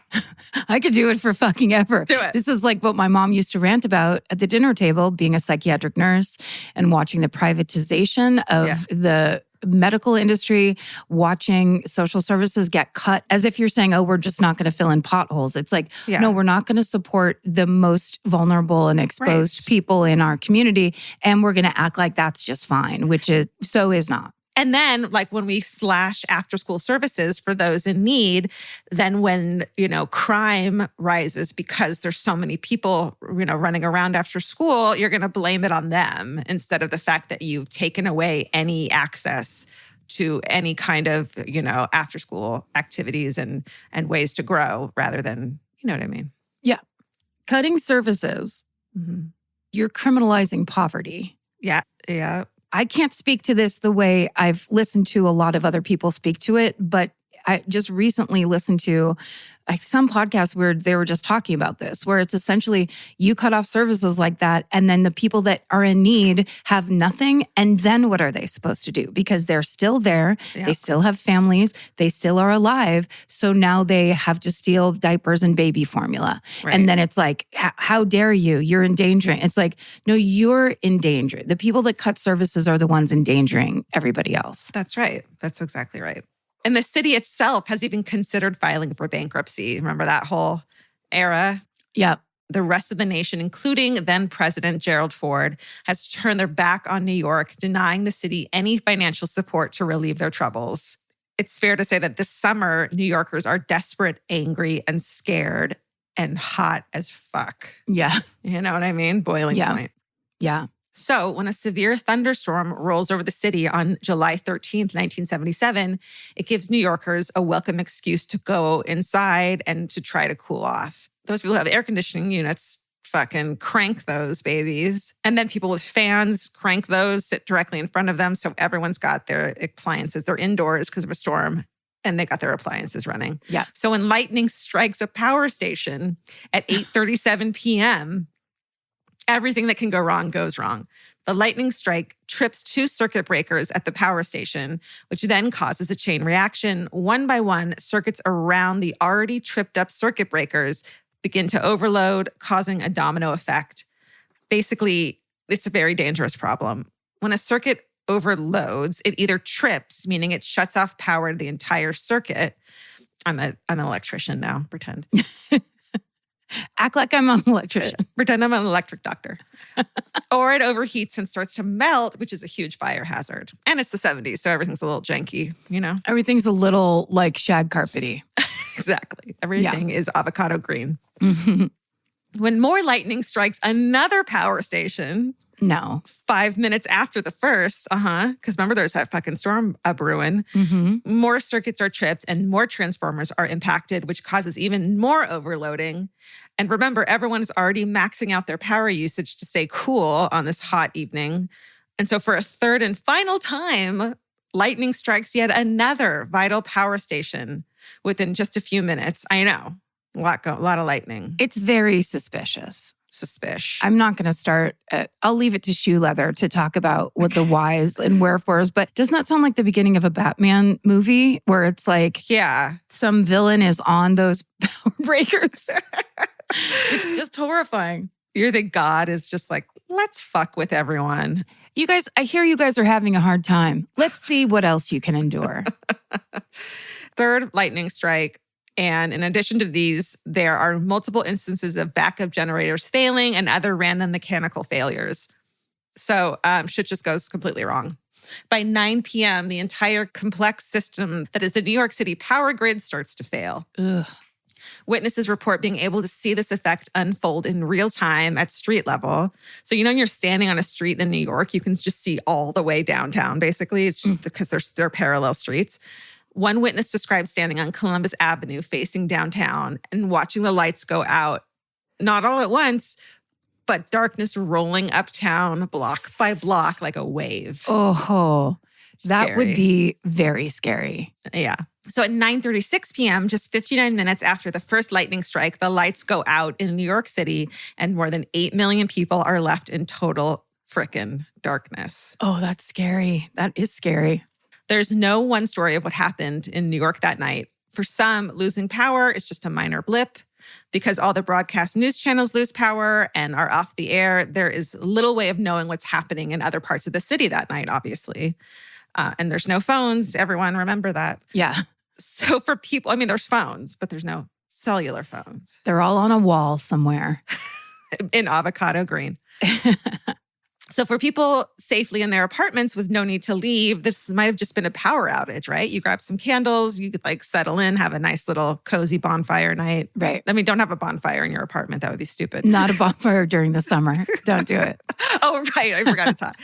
I could do it for fucking ever. Do it. This is like what my mom used to rant about at the dinner table, being a psychiatric nurse and watching the privatization of the medical industry, watching social services get cut as if you're saying, oh, we're just not going to fill in potholes. It's like, no, we're not going to support the most vulnerable and exposed people in our community. And we're going to act like that's just fine, which is not. And then like when we slash after school services for those in need, then when, crime rises because there's so many people, running around after school, you're going to blame it on them instead of the fact that you've taken away any access to any kind of, after school activities and ways to grow rather than, you know what I mean? Yeah. Cutting services, you're criminalizing poverty. Yeah. Yeah. I can't speak to this the way I've listened to a lot of other people speak to it, but I just recently listened to some podcast where they were just talking about this, where it's essentially you cut off services like that, and then the people that are in need have nothing. And then what are they supposed to do? Because they're still there. Yeah. They still have families. They still are alive. So now they have to steal diapers and baby formula. Right. And then it's like, how dare you? You're endangering. It's like, no, you're in danger. The people that cut services are the ones endangering everybody else. That's right. That's exactly right. And the city itself has even considered filing for bankruptcy. Remember that whole era? Yeah. The rest of the nation, including then President Gerald Ford, has turned their back on New York, denying the city any financial support to relieve their troubles. It's fair to say that this summer, New Yorkers are desperate, angry, and scared, and hot as fuck. Yeah. You know what I mean? Boiling point. Yeah. So when a severe thunderstorm rolls over the city on July 13th, 1977, it gives New Yorkers a welcome excuse to go inside and to try to cool off. Those people who have air conditioning units fucking crank those babies. And then people with fans crank those, sit directly in front of them. So everyone's got their appliances. They're indoors because of a storm and they got their appliances running. Yeah. So when lightning strikes a power station at 8:37 p.m., everything that can go wrong goes wrong. The lightning strike trips 2 circuit breakers at the power station, which then causes a chain reaction. One by one, circuits around the already tripped up circuit breakers begin to overload, causing a domino effect. Basically, it's a very dangerous problem. When a circuit overloads, it either trips, meaning it shuts off power to the entire circuit. I'm an electrician now, pretend. Act like I'm an electrician. Pretend I'm an electric doctor. Or it overheats and starts to melt, which is a huge fire hazard. And it's the 70s, so everything's a little janky, Everything's a little like shag carpety. Exactly. Everything is avocado green. When more lightning strikes another power station... No. 5 minutes after the first, because remember there's that fucking storm brewing. More circuits are tripped and more transformers are impacted, which causes even more overloading. And remember, everyone's already maxing out their power usage to stay cool on this hot evening. And so for a third and final time, lightning strikes yet another vital power station within just a few minutes. I know, a lot of lightning. It's very suspicious. I'm not going to start. I'll leave it to Shoe Leather to talk about what the whys and wherefores. But doesn't that sound like the beginning of a Batman movie where it's like, some villain is on those power breakers? It's just horrifying. You think God is just like, let's fuck with everyone. You guys, I hear you guys are having a hard time. Let's see what else you can endure. Third lightning strike. And in addition to these, there are multiple instances of backup generators failing and other random mechanical failures. So shit just goes completely wrong. By 9 p.m., the entire complex system that is the New York City power grid starts to fail. Ugh. Witnesses report being able to see this effect unfold in real time at street level. So, when you're standing on a street in New York, you can just see all the way downtown, basically. It's just because they're parallel streets. One witness described standing on Columbus Avenue facing downtown and watching the lights go out, not all at once, but darkness rolling uptown block by block like a wave. Oh, that Scary. would be very scary. Yeah. So at 9:36 p.m., just 59 minutes after the first lightning strike, the lights go out in New York City and more than 8 million people are left in total frickin' darkness. Oh, that's scary. That is scary. There's no one story of what happened in New York that night. For some, losing power is just a minor blip. Because all the broadcast news channels lose power and are off the air, there is little way of knowing what's happening in other parts of the city that night, obviously. And there's no phones. Everyone remember that. Yeah. So for people, there's phones, but there's no cellular phones. They're all on a wall somewhere. In avocado green. So So for people safely in their apartments with no need to leave, this might have just been a power outage, right? You grab some candles, you could like settle in, have a nice little cozy bonfire night. Right. I mean, don't have a bonfire in your apartment. That would be stupid. Not a bonfire during the summer. Don't do it. Oh, right. I forgot to talk.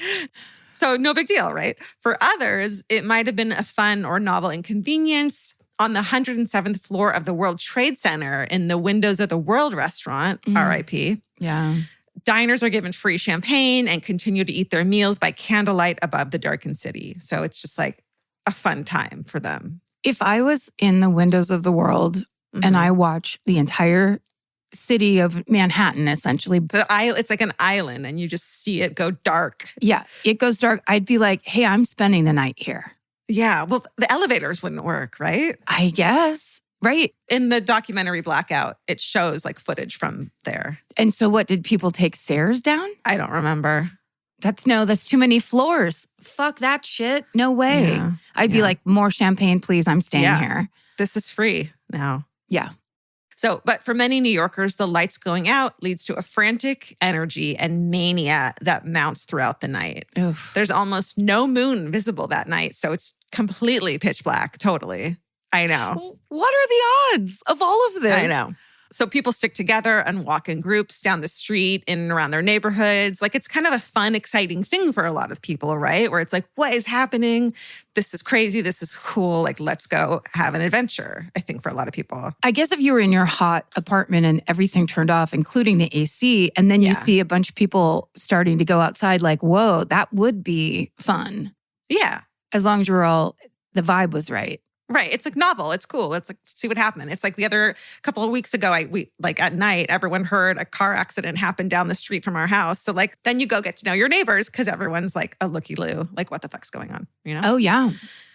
So no big deal, right? For others, it might have been a fun or novel inconvenience. On the 107th floor of the World Trade Center in the Windows of the World restaurant, RIP. Yeah. Diners are given free champagne and continue to eat their meals by candlelight above the darkened city. So it's just like a fun time for them. If I was in the Windows of the World and I watch the entire city of Manhattan, essentially. It's like an island and you just see it go dark. Yeah, it goes dark. I'd be like, hey, I'm spending the night here. Yeah, well, the elevators wouldn't work, right? I guess. Right. In the documentary Blackout, it shows like footage from there. And so what, did people take stairs down? I don't remember. That's too many floors. Fuck that shit. No way. Yeah. I'd be like, more champagne, please. I'm staying here. This is free now. Yeah. So, but for many New Yorkers, the lights going out leads to a frantic energy and mania that mounts throughout the night. Oof. There's almost no moon visible that night. So it's completely pitch black. Totally. I know. What are the odds of all of this? I know. So people stick together and walk in groups down the street in and around their neighborhoods. Like it's kind of a fun, exciting thing for a lot of people, right? Where it's like, what is happening? This is crazy. This is cool. Like, let's go have an adventure, I think, for a lot of people. I guess if you were in your hot apartment and everything turned off, including the AC, and then you see a bunch of people starting to go outside, like, whoa, that would be fun. Yeah. As long as the vibe was right. Right. It's like novel. It's cool. It's like, see what happened. It's like the other couple of weeks ago, we like at night, everyone heard a car accident happen down the street from our house. So like, then you go get to know your neighbors because everyone's like a looky-loo. Like, what the fuck's going on? You know? Oh, yeah.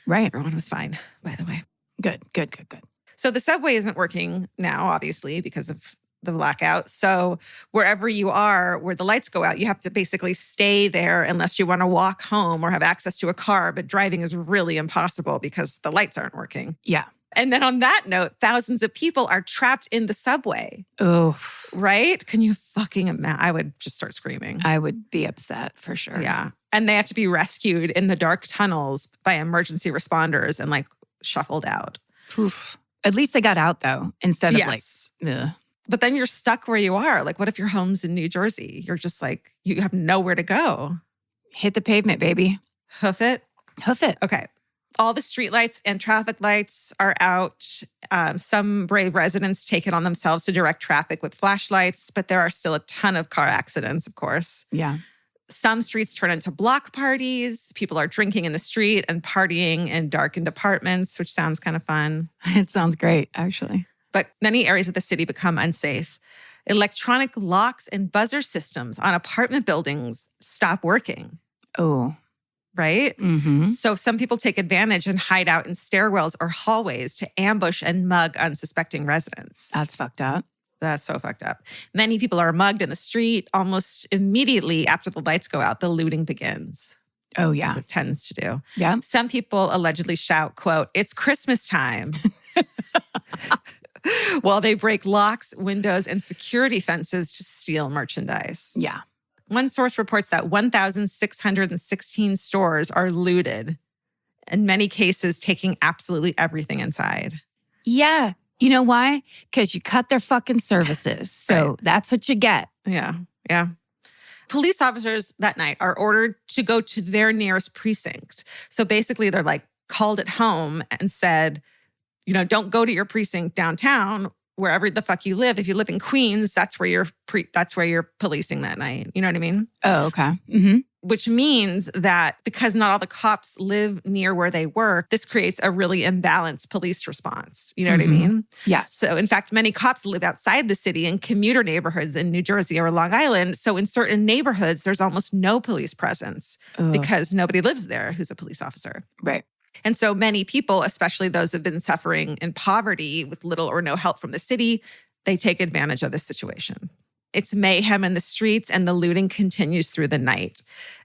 Right. Everyone was fine, by the way. Good. So the subway isn't working now, obviously, because of the blackout. So wherever you are, where the lights go out, you have to basically stay there unless you want to walk home or have access to a car. But driving is really impossible because the lights aren't working. Yeah. And then on that note, thousands of people are trapped in the subway. Oh, right? Can you fucking imagine? I would just start screaming. I would be upset for sure. Yeah. And they have to be rescued in the dark tunnels by emergency responders and like shuffled out. Oof. At least they got out though, instead of like, ugh. But then you're stuck where you are. Like, what if your home's in New Jersey? You're just like, you have nowhere to go. Hit the pavement, baby. Hoof it. Hoof it. Okay. All the streetlights and traffic lights are out. Some brave residents take it on themselves to direct traffic with flashlights, but there are still a ton of car accidents, of course. Yeah. Some streets turn into block parties. People are drinking in the street and partying in darkened apartments, which sounds kind of fun. It sounds great, actually. But many areas of the city become unsafe. Electronic locks and buzzer systems on apartment buildings stop working. Oh. Right? Mm-hmm. So some people take advantage and hide out in stairwells or hallways to ambush and mug unsuspecting residents. That's fucked up. That's so fucked up. Many people are mugged in the street. Almost immediately after the lights go out, the looting begins. Oh, yeah. As it tends to do. Yeah. Some people allegedly shout, quote, "It's Christmas time." While they break locks, windows, and security fences to steal merchandise. Yeah. One source reports that 1,616 stores are looted, in many cases taking absolutely everything inside. Yeah. You know why? Because you cut their fucking services. So Right. That's what you get. Yeah. Yeah. Police officers that night are ordered to go to their nearest precinct. So basically they're like called at home and said, you know, don't go to your precinct downtown, wherever the fuck you live. If you live in Queens, that's where you're policing that night. You know what I mean? Oh, okay. Mm-hmm. Which means that because not all the cops live near where they work, this creates a really imbalanced police response. You know what I mean? Yeah. So in fact, many cops live outside the city in commuter neighborhoods in New Jersey or Long Island. So in certain neighborhoods, there's almost no police presence because nobody lives there who's a police officer. Right. And so many people, especially those who've been suffering in poverty with little or no help from the city, they take advantage of this situation. It's mayhem in the streets and the looting continues through the night.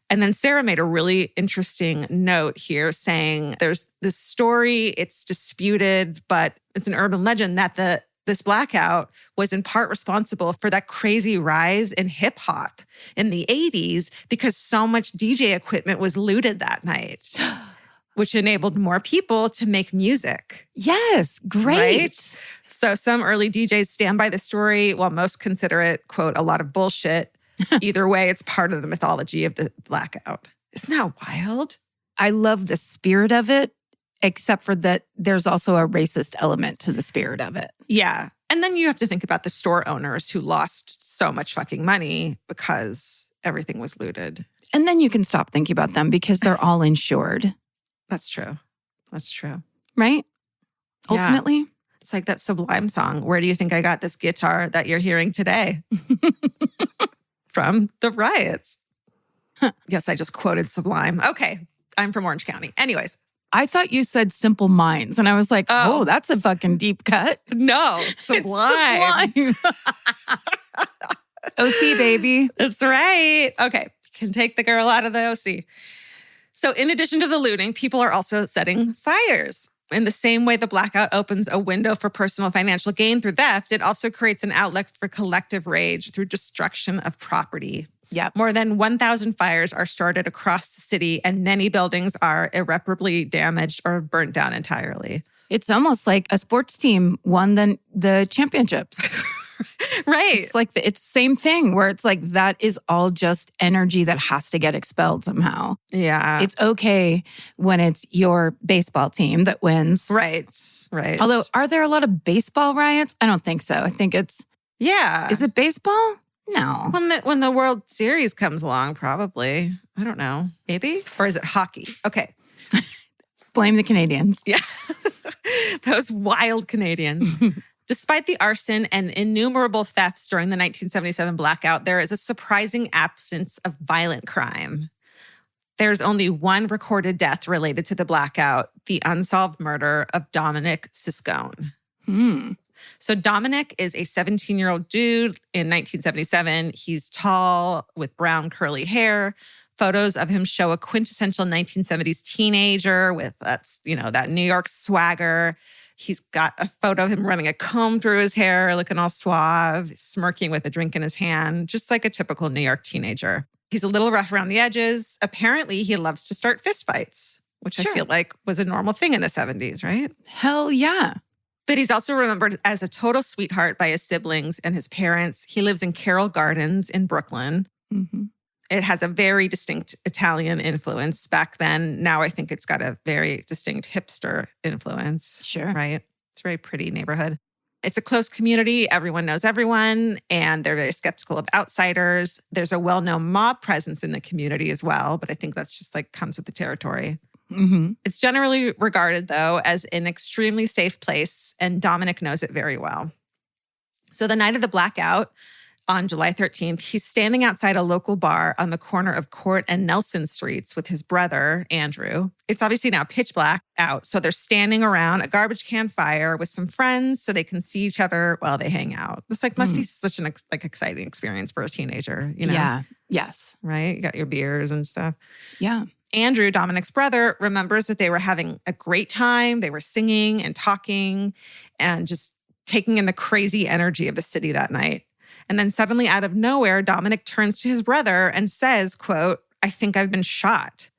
And then Sarah made a really interesting note here saying there's this story, it's disputed, but it's an urban legend that the this blackout was in part responsible for that crazy rise in hip hop in the 80s because so much DJ equipment was looted that night, which enabled more people to make music. Yes, great. Right? So some early DJs stand by the story while most consider it, quote, a lot of bullshit. Either way, it's part of the mythology of the blackout. Isn't that wild? I love the spirit of it, except for that there's also a racist element to the spirit of it. Yeah. And then you have to think about the store owners who lost so much fucking money because everything was looted. And then you can stop thinking about them because they're all insured. That's true. That's true. Right? Yeah. Ultimately. It's like that Sublime song, Where Do You Think I Got This Guitar That You're Hearing Today? From the riots. Yes, I just quoted Sublime. Okay, I'm from Orange County. Anyways. I thought you said Simple Minds, and I was like, oh that's a fucking deep cut. No, Sublime. It's Sublime. OC, baby. That's right. Okay, can take the girl out of the OC. So in addition to the looting, people are also setting fires. In the same way the blackout opens a window for personal financial gain through theft, it also creates an outlet for collective rage through destruction of property. Yeah. More than 1,000 fires are started across the city, and many buildings are irreparably damaged or burnt down entirely. It's almost like a sports team won the championships. Right. It's like it's the same thing where it's like that is all just energy that has to get expelled somehow. Yeah. It's okay when it's your baseball team that wins. Right. Right. Although, are there a lot of baseball riots? I don't think so. I think it's... Yeah. Is it baseball? No. When the World Series comes along, probably. I don't know. Maybe? Or is it hockey? Okay. Blame the Canadians. Yeah. Those wild Canadians. Despite the arson and innumerable thefts during the 1977 blackout, there is a surprising absence of violent crime. There's only one recorded death related to the blackout, the unsolved murder of Dominick Ciscone. So Dominick is a 17-year-old dude in 1977. He's tall with brown curly hair. Photos of him show a quintessential 1970s teenager with that New York swagger. He's got a photo of him running a comb through his hair, looking all suave, smirking with a drink in his hand, just like a typical New York teenager. He's a little rough around the edges. Apparently, he loves to start fistfights, which Sure. I feel like was a normal thing in the 70s, right? Hell yeah. But he's also remembered as a total sweetheart by his siblings and his parents. He lives in Carroll Gardens in Brooklyn. Mm-hmm. It has a very distinct Italian influence back then. Now I think it's got a very distinct hipster influence. Sure. Right? It's a very pretty neighborhood. It's a close community. Everyone knows everyone, and they're very skeptical of outsiders. There's a well-known mob presence in the community as well, but I think that's just like comes with the territory. Mm-hmm. It's generally regarded, though, as an extremely safe place, and Dominick knows it very well. So the night of the blackout, on July 13th, he's standing outside a local bar on the corner of Court and Nelson Streets with his brother, Andrew. It's obviously now pitch black out, so they're standing around a garbage can fire with some friends so they can see each other while they hang out. This must be such an exciting experience for a teenager, you know? Yeah. Yes. Right? You got your beers and stuff. Yeah. Andrew, Dominick's brother, remembers that they were having a great time. They were singing and talking and just taking in the crazy energy of the city that night. And then suddenly out of nowhere, Dominick turns to his brother and says, quote, "I think I've been shot."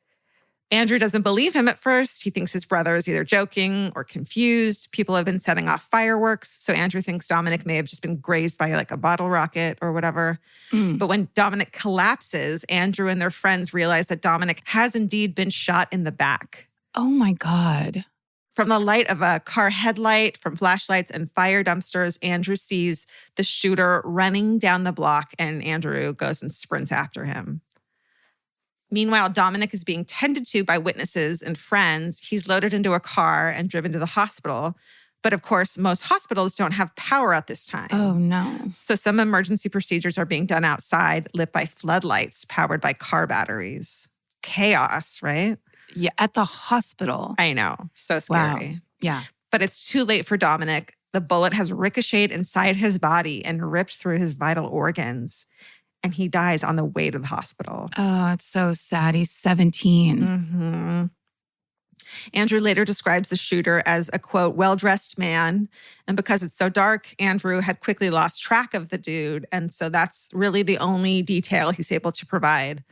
Andrew doesn't believe him at first. He thinks his brother is either joking or confused. People have been setting off fireworks. So Andrew thinks Dominick may have just been grazed by like a bottle rocket or whatever. But when Dominick collapses, Andrew and their friends realize that Dominick has indeed been shot in the back. Oh my God. From the light of a car headlight, from flashlights and fire dumpsters, Andrew sees the shooter running down the block, and Andrew goes and sprints after him. Meanwhile, Dominick is being tended to by witnesses and friends. He's loaded into a car and driven to the hospital. But of course, most hospitals don't have power at this time. Oh no. So some emergency procedures are being done outside, lit by floodlights, powered by car batteries. Chaos, right? Yeah. At the hospital. I know. So scary. Wow. Yeah. But it's too late for Dominick. The bullet has ricocheted inside his body and ripped through his vital organs. And he dies on the way to the hospital. Oh, it's so sad. He's 17. Mm-hmm. Andrew later describes the shooter as a, quote, well-dressed man. And because it's so dark, Andrew had quickly lost track of the dude. And so that's really the only detail he's able to provide.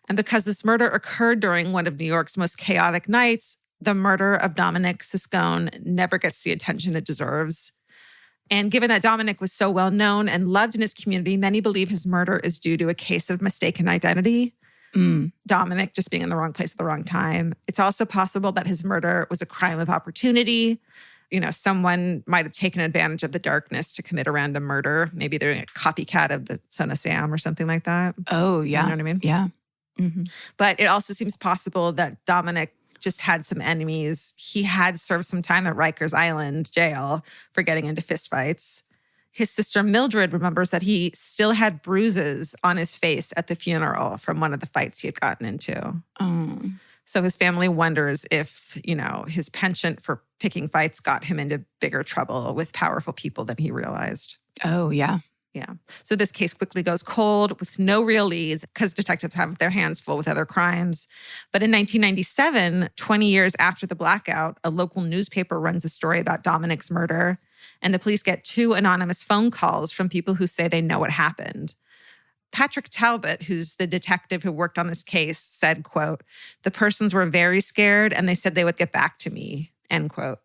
And because this murder occurred during one of New York's most chaotic nights, the murder of Dominick Ciscone never gets the attention it deserves. And given that Dominick was so well known and loved in his community, many believe his murder is due to a case of mistaken identity. Dominick just being in the wrong place at the wrong time. It's also possible that his murder was a crime of opportunity. You know, someone might have taken advantage of the darkness to commit a random murder. Maybe they're a copycat of the Son of Sam or something like that. Oh, yeah. You know what I mean? Yeah. Mm-hmm. But it also seems possible that Dominick just had some enemies. He had served some time at Rikers Island jail for getting into fistfights. His sister Mildred remembers that he still had bruises on his face at the funeral from one of the fights he had gotten into. So his family wonders if, you know, his penchant for picking fights got him into bigger trouble with powerful people than he realized. Oh, yeah. Yeah. So this case quickly goes cold with no real leads because detectives have their hands full with other crimes. But in 1997, 20 years after the blackout, a local newspaper runs a story about Dominick's murder. And the police get 2 anonymous phone calls from people who say they know what happened. Patrick Talbot, who's the detective who worked on this case, said, quote, "The persons were very scared and they said they would get back to me," end quote.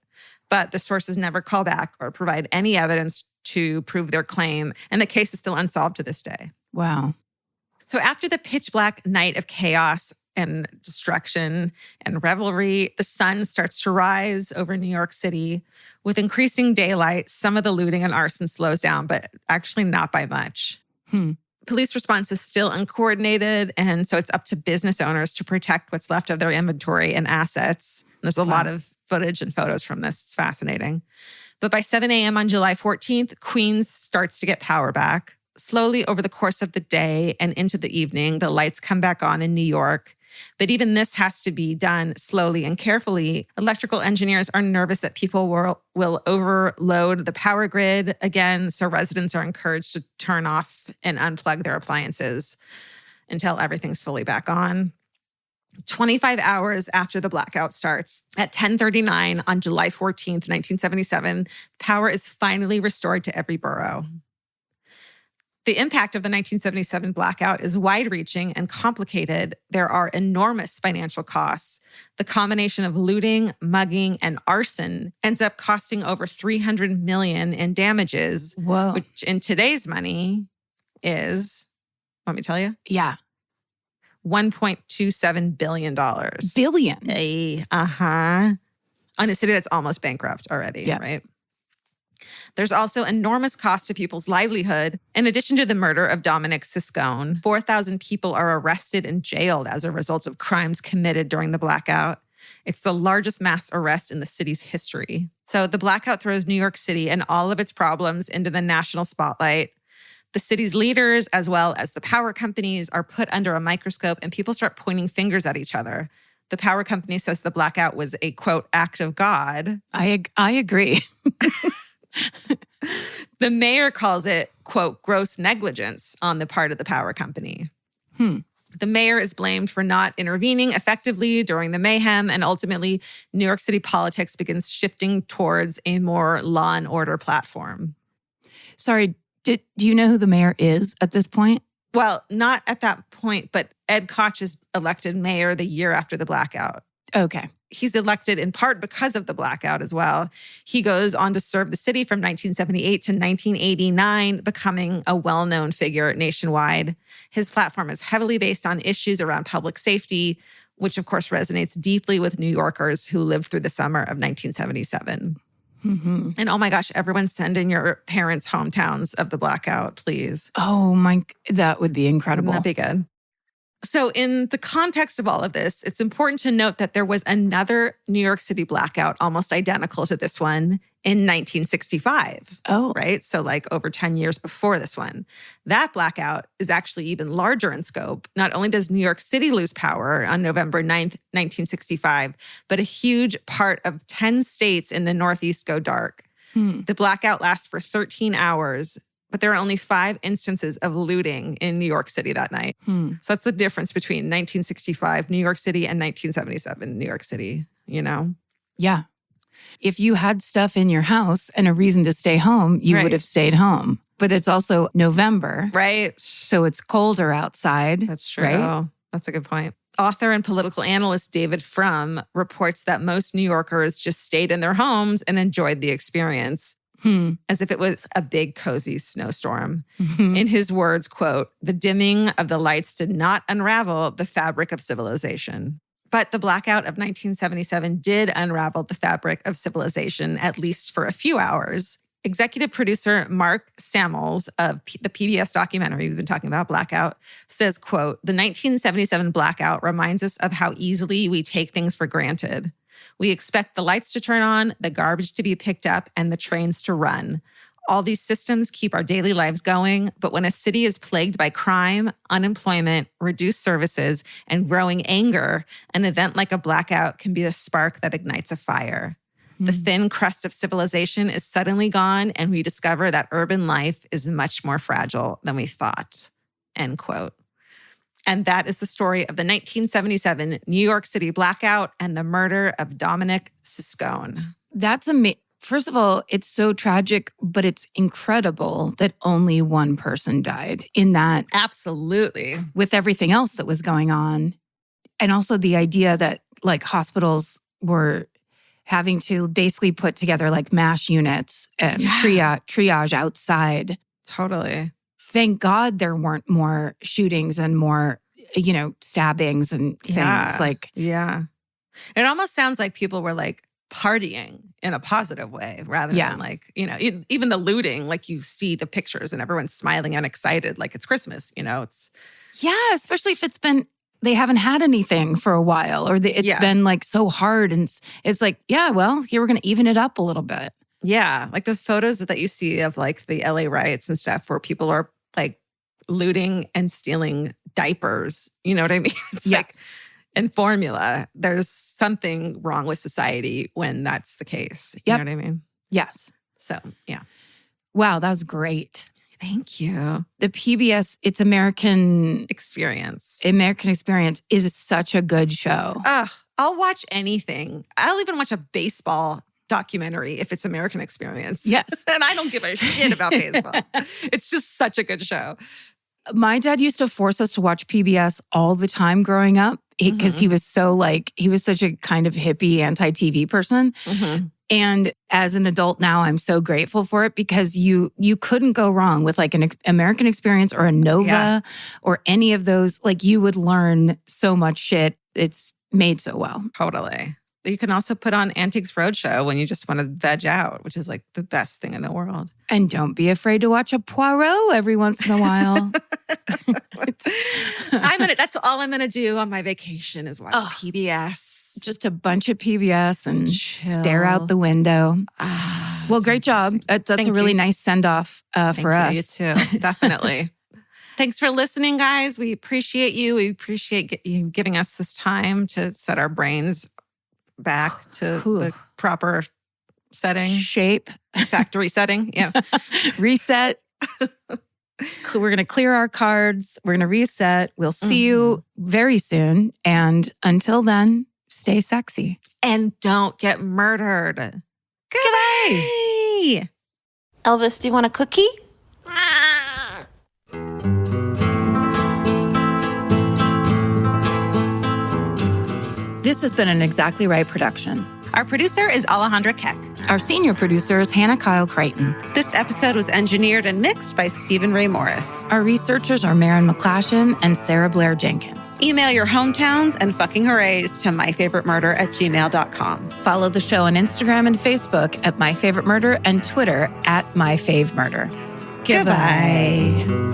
But the sources never call back or provide any evidence to prove their claim. And the case is still unsolved to this day. Wow. So after the pitch black night of chaos and destruction and revelry, the sun starts to rise over New York City. With increasing daylight, some of the looting and arson slows down, but actually not by much. Police response is still uncoordinated, and so it's up to business owners to protect what's left of their inventory and assets. And there's a lot of footage and photos from this. It's fascinating. But by 7 a.m. on July 14th, Queens starts to get power back. Slowly over the course of the day and into the evening, the lights come back on in New York. But even this has to be done slowly and carefully. Electrical engineers are nervous that people will overload the power grid again, so residents are encouraged to turn off and unplug their appliances until everything's fully back on. 25 hours after the blackout starts, at 10:39 on July 14th, 1977, power is finally restored to every borough. The impact of the 1977 blackout is wide-reaching and complicated. There are enormous financial costs. The combination of looting, mugging, and arson ends up costing over $300 million in damages, which in today's money is, want me to tell you? Yeah. $1.27 billion. Billion? On a city that's almost bankrupt already, right? There's also enormous cost to people's livelihood. In addition to the murder of Dominick Ciscone, 4,000 people are arrested and jailed as a result of crimes committed during the blackout. It's the largest mass arrest in the city's history. So the blackout throws New York City and all of its problems into the national spotlight. The city's leaders, as well as the power companies, are put under a microscope and people start pointing fingers at each other. The power company says the blackout was a, quote, act of God. I agree. The mayor calls it, quote, gross negligence on the part of the power company. The mayor is blamed for not intervening effectively during the mayhem, and ultimately, New York City politics begins shifting towards a more law and order platform. Sorry, do you know who the mayor is at this point? Well, not at that point, but Ed Koch is elected mayor the year after the blackout. Okay. He's elected in part because of the blackout as well. He goes on to serve the city from 1978 to 1989, becoming a well-known figure nationwide. His platform is heavily based on issues around public safety, which of course resonates deeply with New Yorkers who lived through the summer of 1977. And oh my gosh, everyone send in your parents' hometowns of the blackout, please. Oh my, that would be incredible. Wouldn't that be good? So in the context of all of this, it's important to note that there was another New York City blackout almost identical to this one in 1965. Oh. Right? So like over 10 years before this one. That blackout is actually even larger in scope. Not only does New York City lose power on November 9th, 1965, but a huge part of 10 states in the Northeast go dark. The blackout lasts for 13 hours. But there are only 5 instances of looting in New York City that night. So that's the difference between 1965 New York City and 1977 New York City. Yeah. If you had stuff in your house and a reason to stay home, you would have stayed home. But it's also November. Right. So it's colder outside. That's true. Right? That's a good point. Author and political analyst David Frum reports that most New Yorkers just stayed in their homes and enjoyed the experience as if it was a big, cozy snowstorm. In his words, quote, "The dimming of the lights did not unravel the fabric of civilization." But the blackout of 1977 did unravel the fabric of civilization, at least for a few hours. Executive producer Mark Samuels of the PBS documentary we've been talking about, Blackout, says, quote, "The 1977 blackout reminds us of how easily we take things for granted. We expect the lights to turn on, the garbage to be picked up, and the trains to run. All these systems keep our daily lives going, but when a city is plagued by crime, unemployment, reduced services, and growing anger, an event like a blackout can be a spark that ignites a fire. The thin crust of civilization is suddenly gone, and we discover that urban life is much more fragile than we thought." End quote. And that is the story of the 1977 New York City blackout and the murder of Dominick Ciscone. That's amazing. First of all, it's so tragic, but it's incredible that only one person died in that. Absolutely. With everything else that was going on. And also the idea that like hospitals were having to basically put together like MASH units and triage outside. Totally. Thank God there weren't more shootings and more, stabbings and things. Yeah. It almost sounds like people were like partying in a positive way rather than like, even the looting, like you see the pictures and everyone's smiling and excited like it's Christmas, it's. Yeah, especially if they haven't had anything for a while or it's been like so hard. And it's like, here we're going to even it up a little bit. Yeah. Like those photos that you see of like the LA riots and stuff where people are like looting and stealing diapers. You know what I mean? It's like, and formula, there's something wrong with society when that's the case. You know what I mean? Yes. So, yeah. Wow, that was great. Thank you. The PBS, it's American Experience. American Experience is such a good show. I'll watch anything. I'll even watch a baseball documentary if it's American Experience. Yes. And I don't give a shit about baseball. It's just such a good show. My dad used to force us to watch PBS all the time growing up because he was such a kind of hippie anti-TV person. And as an adult now, I'm so grateful for it because you couldn't go wrong with like an American Experience or a Nova or any of those. Like you would learn so much shit. It's made so well. Totally. You can also put on Antiques Roadshow when you just want to veg out, which is like the best thing in the world. And don't be afraid to watch a Poirot every once in a while. That's all I'm gonna do on my vacation is watch PBS. Just a bunch of PBS and stare out the window. Well, great job. That's a really nice send-off for us. You too, definitely. Thanks for listening, guys. We appreciate you. We appreciate you giving us this time to set our brains back to the proper setting. Shape. Factory setting. Yeah. Reset. We're going to clear our cards. We're going to reset. We'll see you very soon. And until then, stay sexy. And don't get murdered. Goodbye. Elvis, do you want a cookie? This has been an Exactly Right production. Our producer is Alejandra Keck. Our senior producer is Hannah Kyle Creighton. This episode was engineered and mixed by Stephen Ray Morris. Our researchers are Maren McClashin and Sarah Blair Jenkins. Email your hometowns and fucking hoorays to myfavoritemurder@gmail.com. Follow the show on Instagram and Facebook at My Favorite Murder and Twitter at MyFaveMurder. Goodbye.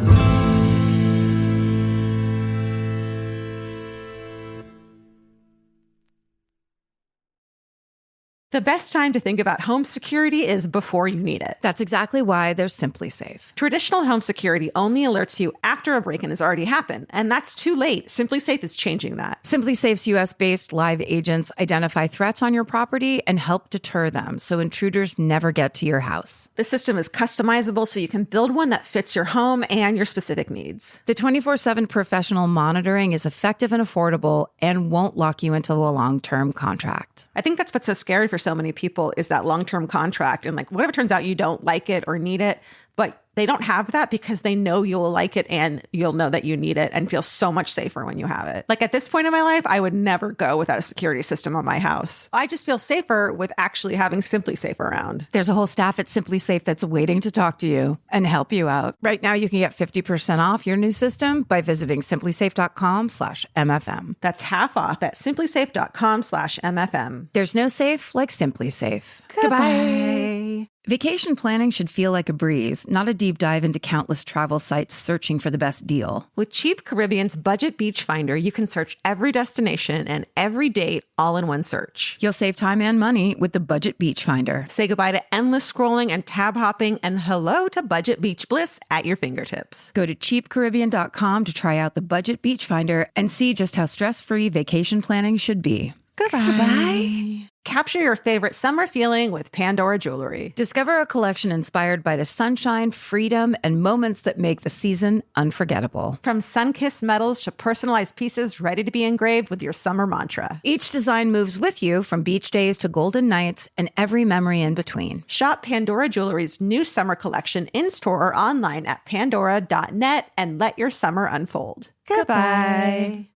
The best time to think about home security is before you need it. That's exactly why there's Simply Safe. Traditional home security only alerts you after a break-in has already happened, and that's too late. Simply Safe is changing that. Simply Safe's US-based live agents identify threats on your property and help deter them so intruders never get to your house. The system is customizable so you can build one that fits your home and your specific needs. The 24/7 professional monitoring is effective and affordable and won't lock you into a long-term contract. I think that's what's so scary for so many people is that long-term contract. And like, whatever turns out you don't like it or need it, but they don't have that because they know you'll like it and you'll know that you need it and feel so much safer when you have it. Like at this point in my life, I would never go without a security system on my house. I just feel safer with actually having Simply Safe around. There's a whole staff at Simply Safe that's waiting to talk to you and help you out. Right now, you can get 50% off your new system by visiting simplysafe.com/MFM. That's half off at simplysafe.com/MFM. There's no safe like Simply Safe. Goodbye. Vacation planning should feel like a breeze, not a deep dive into countless travel sites searching for the best deal. With Cheap Caribbean's Budget Beach Finder, you can search every destination and every date all in one search. You'll save time and money with the Budget Beach Finder. Say goodbye to endless scrolling and tab hopping and hello to Budget Beach Bliss at your fingertips. Go to cheapcaribbean.com to try out the Budget Beach Finder and see just how stress-free vacation planning should be. Goodbye. Capture your favorite summer feeling with Pandora Jewelry. Discover a collection inspired by the sunshine, freedom, and moments that make the season unforgettable. From sun-kissed metals to personalized pieces ready to be engraved with your summer mantra. Each design moves with you from beach days to golden nights and every memory in between. Shop Pandora Jewelry's new summer collection in-store or online at pandora.net and let your summer unfold. Goodbye.